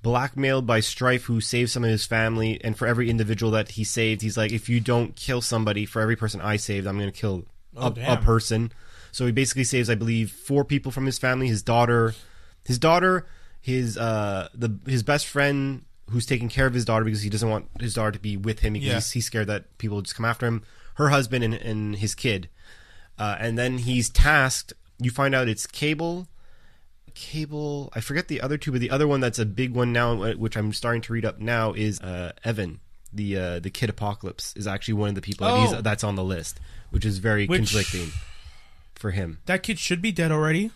blackmailed by Strife, who saved some of his family, and for every individual that he saved, he's like, if you don't kill somebody, for every person I saved, I'm going to kill a person. So he basically saves, I believe, 4 people from his family: his daughter, his best friend, who's taking care of his daughter because he doesn't want his daughter to be with him because he's scared that people will just come after him, her husband, and his kid. And then he's tasked, you find out it's Cable, I forget the other two, but the other one that's a big one now, which I'm starting to read up now, is Evan, the Kid Apocalypse, is actually one of the people that's on the list, which is very conflicting for him. That kid should be dead already.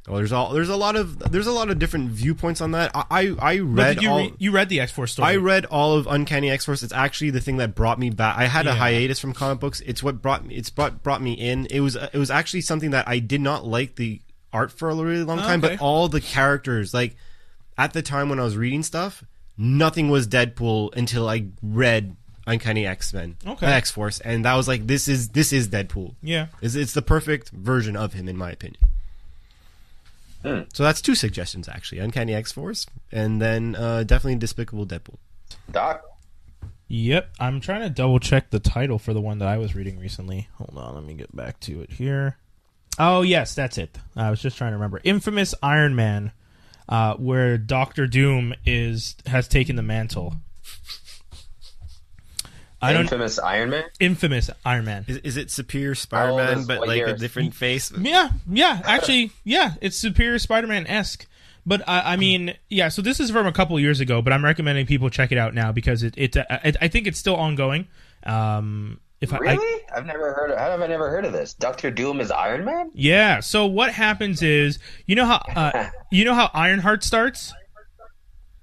Oh, there's a lot of different viewpoints on that. I read you read the X-Force story. I read all of Uncanny X-Force. It's actually the thing that brought me back. I had a hiatus from comic books. It's what brought me in. It was actually something that I did not like the art for a really long time, but all the characters, like at the time when I was reading stuff, nothing was Deadpool until I read Uncanny X-Men, X-Force, and that was like, this is Deadpool. Yeah, it's the perfect version of him in my opinion. So that's 2 suggestions actually: Uncanny X-Force, and then definitely Despicable Deadpool. Doc. Yep, I'm trying to double check the title for the one that I was reading recently. Hold on, let me get back to it here. Oh, yes, that's it. I was just trying to remember. Infamous Iron Man, where Doctor Doom has taken the mantle. Infamous Iron Man? Infamous Iron Man. Is it Superior Spider-Man, but like a different face? Yeah, actually, it's Superior Spider-Man-esque. But I mean, so this is from a couple years ago, but I'm recommending people check it out now because I think it's still ongoing. Really? I've never heard of. How have I never heard of this? Doctor Doom is Iron Man? Yeah. So what happens is, you know how Ironheart starts?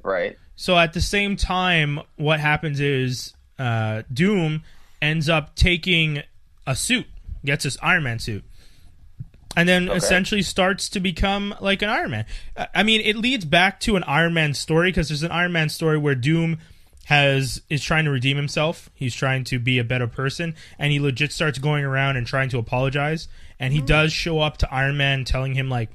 Right. So at the same time, what happens is Doom ends up taking a suit, gets his Iron Man suit, and then essentially starts to become like an Iron Man. I mean, it leads back to an Iron Man story because there's an Iron Man story where Doom is trying to redeem himself. He's trying to be a better person, and he legit starts going around and trying to apologize. And he does show up to Iron Man telling him like,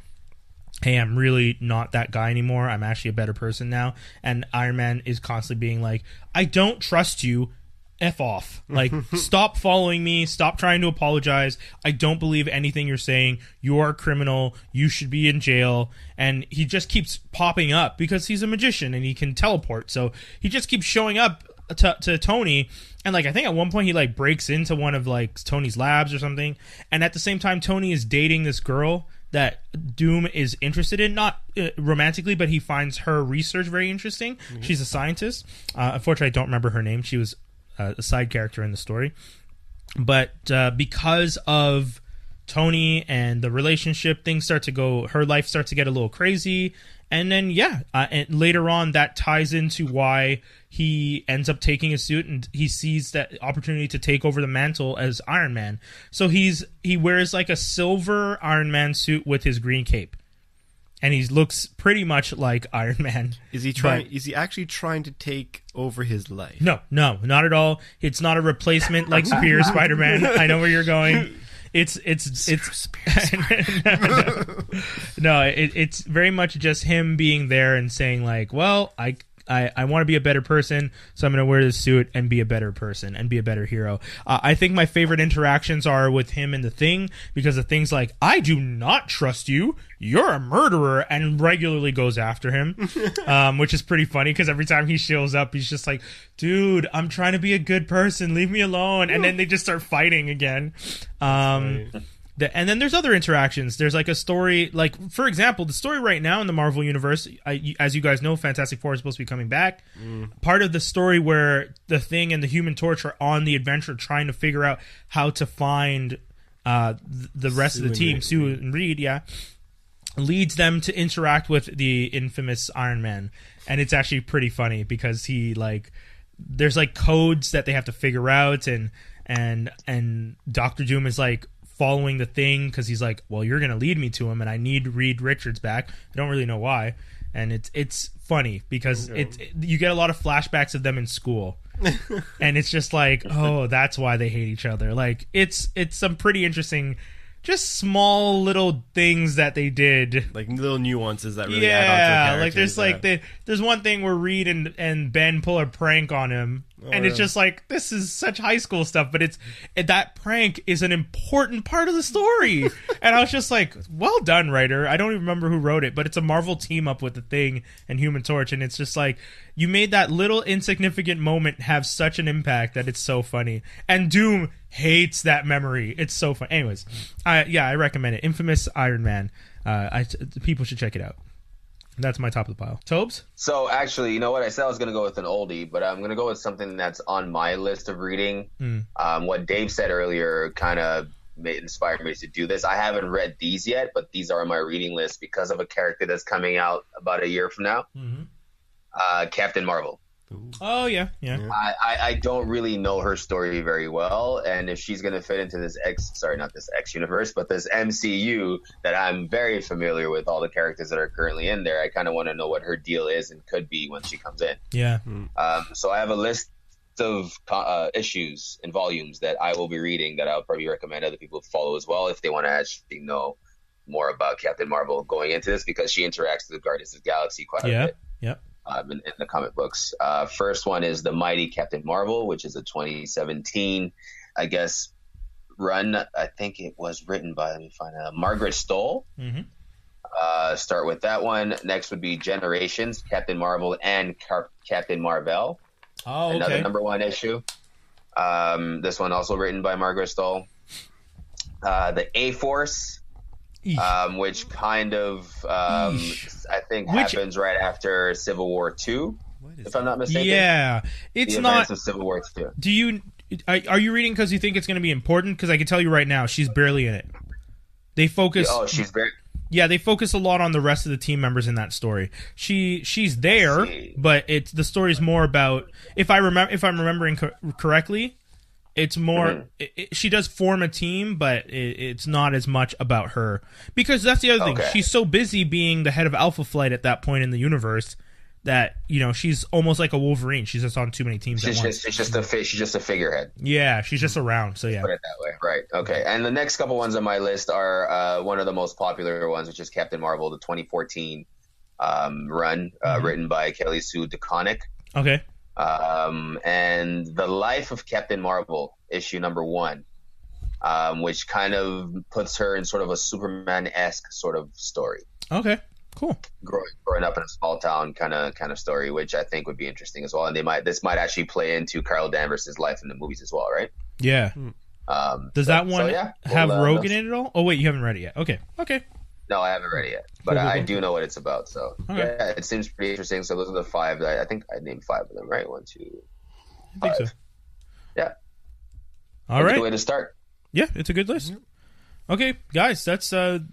hey, I'm really not that guy anymore. I'm actually a better person now. And Iron Man is constantly being like, I don't trust you. F off. Like, stop following me. Stop trying to apologize. I don't believe anything you're saying. You are a criminal. You should be in jail. And he just keeps popping up because he's a magician and he can teleport. So he just keeps showing up to Tony. And, like, I think at one point he, like, breaks into one of, like, Tony's labs or something. And at the same time, Tony is dating this girl that Doom is interested in, not romantically, but he finds her research very interesting. Mm-hmm. She's a scientist. Unfortunately, I don't remember her name. She was a side character in the story, but because of Tony and the relationship, things start to go, her life starts to get a little crazy, and then and later on that ties into why he ends up taking a suit, and he sees that opportunity to take over the mantle as Iron Man. So he wears like a silver Iron Man suit with his green cape. And he looks pretty much like Iron Man. Is he actually trying to take over his life? No, not at all. It's not a replacement like Superior Spider-Man. I know where you're going. It's it's very much just him being there and saying like, well, I want to be a better person, so I'm going to wear this suit and be a better person and be a better hero. I think my favorite interactions are with him and the Thing, because the Thing's like, I do not trust you. You're a murderer, and regularly goes after him, which is pretty funny because every time he shows up, he's just like, dude, I'm trying to be a good person. Leave me alone. And then they just start fighting again. And then there's other interactions. There's like a story, like, for example, the story right now in the Marvel Universe, as you guys know, Fantastic Four is supposed to be coming back. Part of the story where the Thing and the Human Torch are on the adventure trying to figure out how to find the rest of the team, Sue and Reed, leads them to interact with the infamous Iron Man. And it's actually pretty funny because there's like codes that they have to figure out, and Dr. Doom is like following the Thing because he's like, well, you're gonna lead me to him, and I need Reed Richards back. I don't really know why, and it's funny because you get a lot of flashbacks of them in school, and it's just like, oh, that's why they hate each other. Like it's some pretty interesting, just small little things that they did, like little nuances that really add on to the characters. Like there's one thing where Reed and Ben pull a prank on him. And it's just like, this is such high school stuff, but that prank is an important part of the story. And I was just like, well done, writer. I don't even remember who wrote it, but it's a Marvel team up with the Thing and Human Torch, and it's just like, you made that little insignificant moment have such an impact that it's so funny. And Doom hates that memory. It's so fun. Anyways, I recommend it. Infamous Iron Man. People should check it out. That's my top of the pile. Tobes? So actually, you know what? I said I was going to go with an oldie, but I'm going to go with something that's on my list of reading. What Dave said earlier kind of inspired me to do this. I haven't read these yet, but these are on my reading list because of a character that's coming out about a year from now. Captain Marvel. Oh, yeah. I don't really know her story very well, and if she's going to fit into this not this X universe, but this MCU that I'm very familiar with, all the characters that are currently in there, I kind of want to know what her deal is and could be when she comes in. So I have a list of issues and volumes that I will be reading that I'll probably recommend other people follow as well if they want to actually know more about Captain Marvel going into this, because she interacts with the Guardians of the Galaxy quite a bit. In the comic books. First one is The Mighty Captain Marvel, which is a 2017, I guess, run. I think it was written by, let me find out, Margaret Stoll. Start with that one. Next would be Generations, Captain Marvel and Captain Marvel. Another number one issue. This one also written by Margaret Stoll. The A-Force, which kind of I think happens right after Civil War II, if I'm not mistaken. Yeah, it's the not of Civil War II. Are you reading because you think it's going to be important? Because I can tell you right now, she's barely in it. They focus. Oh, she's barely. Yeah, they focus a lot on the rest of the team members in that story. She's there, but the story's more about, if I'm remembering correctly. It's more, she does form a team, but it's not as much about her. Because that's the other thing. She's so busy being the head of Alpha Flight at that point in the universe that, she's almost like a Wolverine. She's just on too many teams at once. She's just a figurehead. Yeah, she's just around, so yeah. Put it that way, right. Okay, and the next couple ones on my list are one of the most popular ones, which is Captain Marvel, the 2014 run, written by Kelly Sue DeConnick. Okay. and The Life of Captain Marvel, issue number 1, which kind of puts her in sort of a Superman-esque sort of story. Okay, cool. Growing up in a small town kind of story, which I think would be interesting as well. And this might actually play into Carol Danvers' life in the movies as well, right? Yeah. Does that one have Rogan in it at all? Oh wait, you haven't read it yet. Okay. No, I haven't read it yet, but Cool. I do know what it's about. So yeah, it seems pretty interesting. So those are the 5. I think I named 5 of them, right? 1, 2, 5. I think so. Yeah. All right. Good way to start. Yeah, it's a good list. Okay, guys, that's the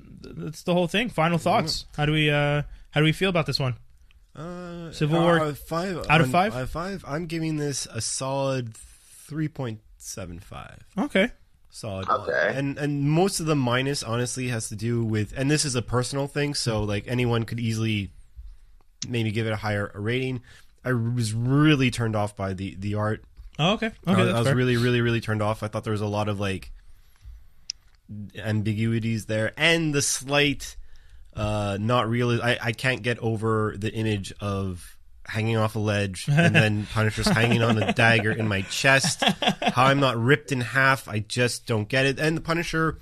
whole thing. Final thoughts. How do we feel about this one? Civil War 5 out of 5. Out of 5, I'm giving this a solid 3.75. Okay. Solid. Okay. And most of the minus honestly has to do with, and this is a personal thing, so like anyone could easily maybe give it a higher rating. I was really turned off by the art. Oh, okay. I That's was fair. really turned off. I thought there was a lot of like ambiguities there, and the slight not real. I can't get over the image of hanging off a ledge and then Punisher's hanging on a dagger in my chest. How I'm not ripped in half, I just don't get it. And the Punisher,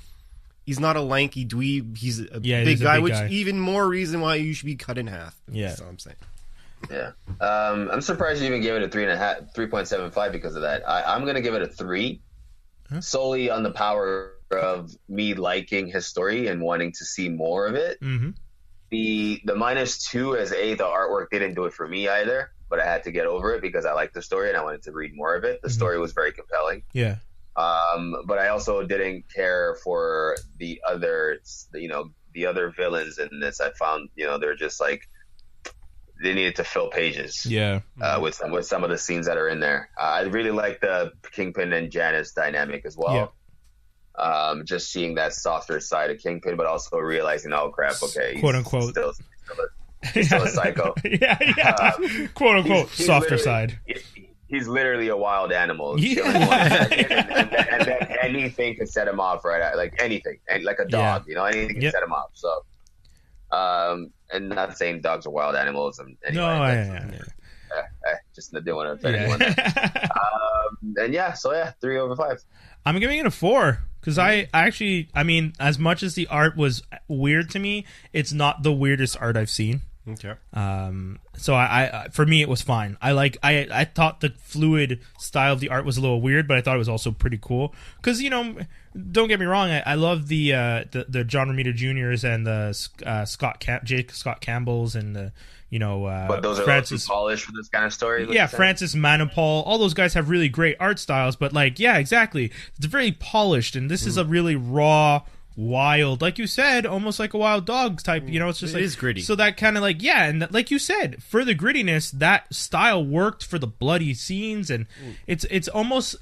he's not a lanky dweeb. He's a big guy, which even more reason why you should be cut in half. Yeah, that's all I'm saying. Yeah, I'm surprised you even gave it a 3.75 because of that. I'm going to give it a 3, solely on the power of me liking his story and wanting to see more of it. Mm-hmm. The -2 is the artwork didn't do it for me either, but I had to get over it because I liked the story and I wanted to read more of it. The story was very compelling. Yeah. But I also didn't care for the other villains in this. I found, they're just like, they needed to fill pages. Yeah. With some of the scenes that are in there. I really like the Kingpin and Janus dynamic as well. Yeah. Just seeing that softer side of Kingpin, but also realizing, oh crap, okay, quote unquote, he's still a psycho. yeah. Quote unquote, softer side. He's literally a wild animal. Yeah. And then anything can set him off, right? Like anything, and like a dog, anything can set him off. So, and not saying dogs are wild animals. Anyway, just not doing it for anyone. And 3 over 5. I'm giving it a 4 because I mean, as much as the art was weird to me, it's not the weirdest art I've seen. Okay. So I for me it was fine. I thought the fluid style of the art was a little weird, but I thought it was also pretty cool because don't get me wrong, I love the John Romita Jr.'s and the Jake Scott Campbell's and the but those are Francis too polished for this kind of story. Yeah, Francis Manipal, all those guys have really great art styles, but exactly, it's very polished, and this is a really raw, wild, like you said, almost like a wild dog type. It's just it is gritty. So that kind of and like you said, for the grittiness, that style worked for the bloody scenes, and it's almost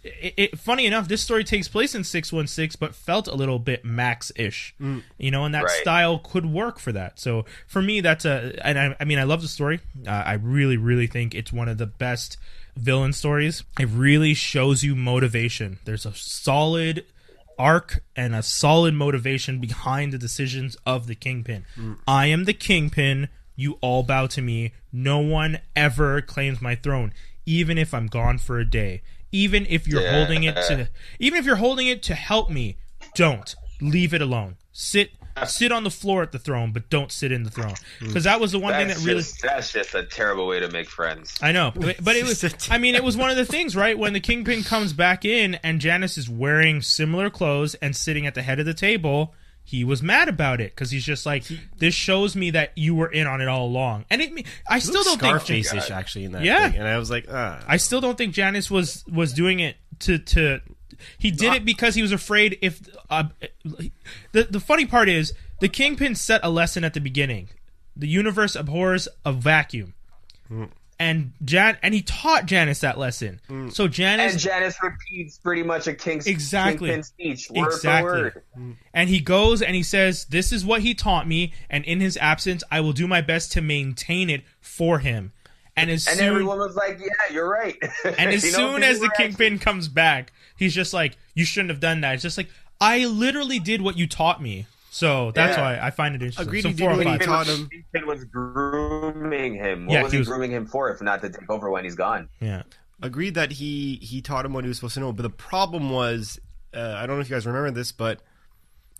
funny enough, this story takes place in 616, but felt a little bit Max-ish, and that style could work for that. So for me, that's I mean, I love the story. I really, really think it's one of the best villain stories. It really shows you motivation. There's a solid arc and a solid motivation behind the decisions of the Kingpin. I am the Kingpin. You all bow to me. No one ever claims my throne, even if I'm gone for a day. Even if you're holding it to help me, don't leave it alone. Sit on the floor at the throne, but don't sit in the throne. Because that was the one thing that really... That's just a terrible way to make friends. I know. But it was... I mean, it was one of the things, right? When the Kingpin comes back in and Janus is wearing similar clothes and sitting at the head of the table, he was mad about it. Because he's just like, this shows me that you were in on it all along. And I still don't think... Scarface-ish, actually, in that thing. And I was like, I still don't think Janus was doing it to he did it because he was afraid if... the funny part is, the Kingpin set a lesson at the beginning. The universe abhors a vacuum. And he taught Janus that lesson. So Janus repeats pretty much a Kingpin speech, word for word. And he goes and he says, this is what he taught me, and in his absence, I will do my best to maintain it for him. And everyone was like, yeah, you're right. And as soon as the Kingpin comes back, he's just like, you shouldn't have done that. It's just like, I literally did what you taught me. So that's why I find it interesting. Agreed, So he 4 or did what 5. he taught him. Kingpin was grooming him. Yeah, What was he grooming him for if not to take over when he's gone? Yeah. Agreed that he taught him what he was supposed to know, but the problem was, I don't know if you guys remember this, but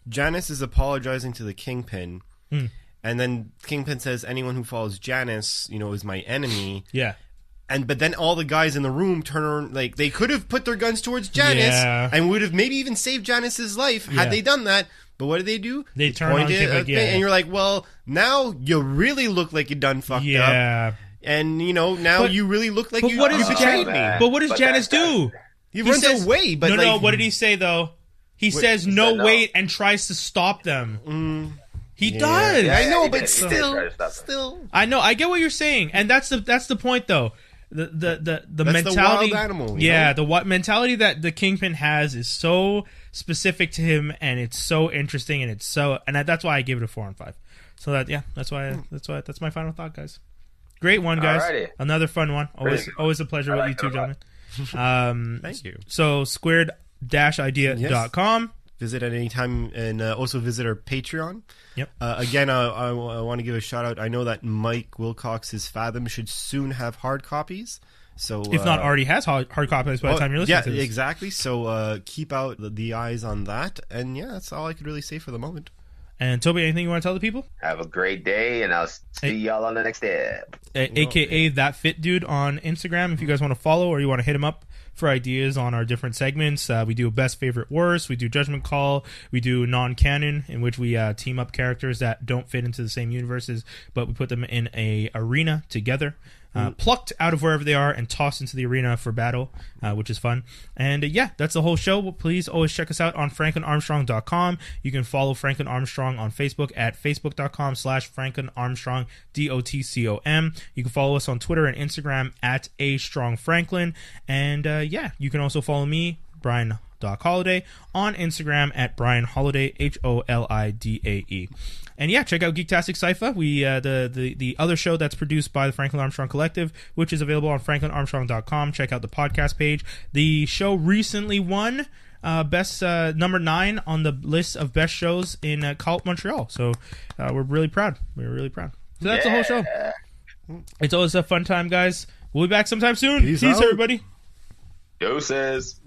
Janus is apologizing to the Kingpin, and then Kingpin says, anyone who follows Janus, is my enemy. Yeah. But then all the guys in the room turn, like, they could have put their guns towards Janus and would have maybe even saved Janus's life had they done that. But what do? They turn on King, like, and you're like, well, now you really look like you done fucked up. And, now you really look like you betrayed me. But what does Janus do? He runs away. But no, what did he say, though? He says, no, wait, and tries to stop them. He does. Yeah, I know, but still. I know, I get what you're saying. And that's the point, though. The mentality, the wild animal, the mentality that the Kingpin has is so specific to him, and it's so interesting, and that's why I give it a 4 and 5. So that's that's my final thought, guys. Great one, guys. Alrighty. Another fun one. Always a pleasure with you two, gentlemen. Thank you. So squared-idea.com. Visit at any time, and also visit our Patreon. Yep. Again, I want to give a shout out. I know that Mike Wilcox's Fathom should soon have hard copies. So if not already has hard copies by the time you're listening to this. Yeah, exactly. So keep out the eyes on that. And that's all I could really say for the moment. And Tobi, anything you want to tell the people? Have a great day, and I'll see y'all on the next step. AKA That Fit Dude on Instagram. If you guys want to follow or you want to hit him up for ideas on our different segments, we do best, favorite, worst. We do judgment call. We do non-canon, in which we team up characters that don't fit into the same universes, but we put them in a arena together. Plucked out of wherever they are and tossed into the arena for battle, which is fun. And that's the whole show. Please always check us out on franklinarmstrong.com. You can follow Franklin Armstrong on Facebook at facebook.com/franklinarmstrong, DOTCOM. You can follow us on Twitter and Instagram at @astrongfranklin. And you can also follow me, Brian Holiday, on Instagram at Brian Holiday, HOLIDAE. And check out Geektastic Cypher. We the other show that's produced by the Franklin Armstrong Collective, which is available on franklinarmstrong.com. Check out the podcast page. The show recently won best number 9 on the list of best shows in Cult Montreal. So we're really proud. So that's the whole show. It's always a fun time, guys. We'll be back sometime soon. Peace out. everybody. Doses.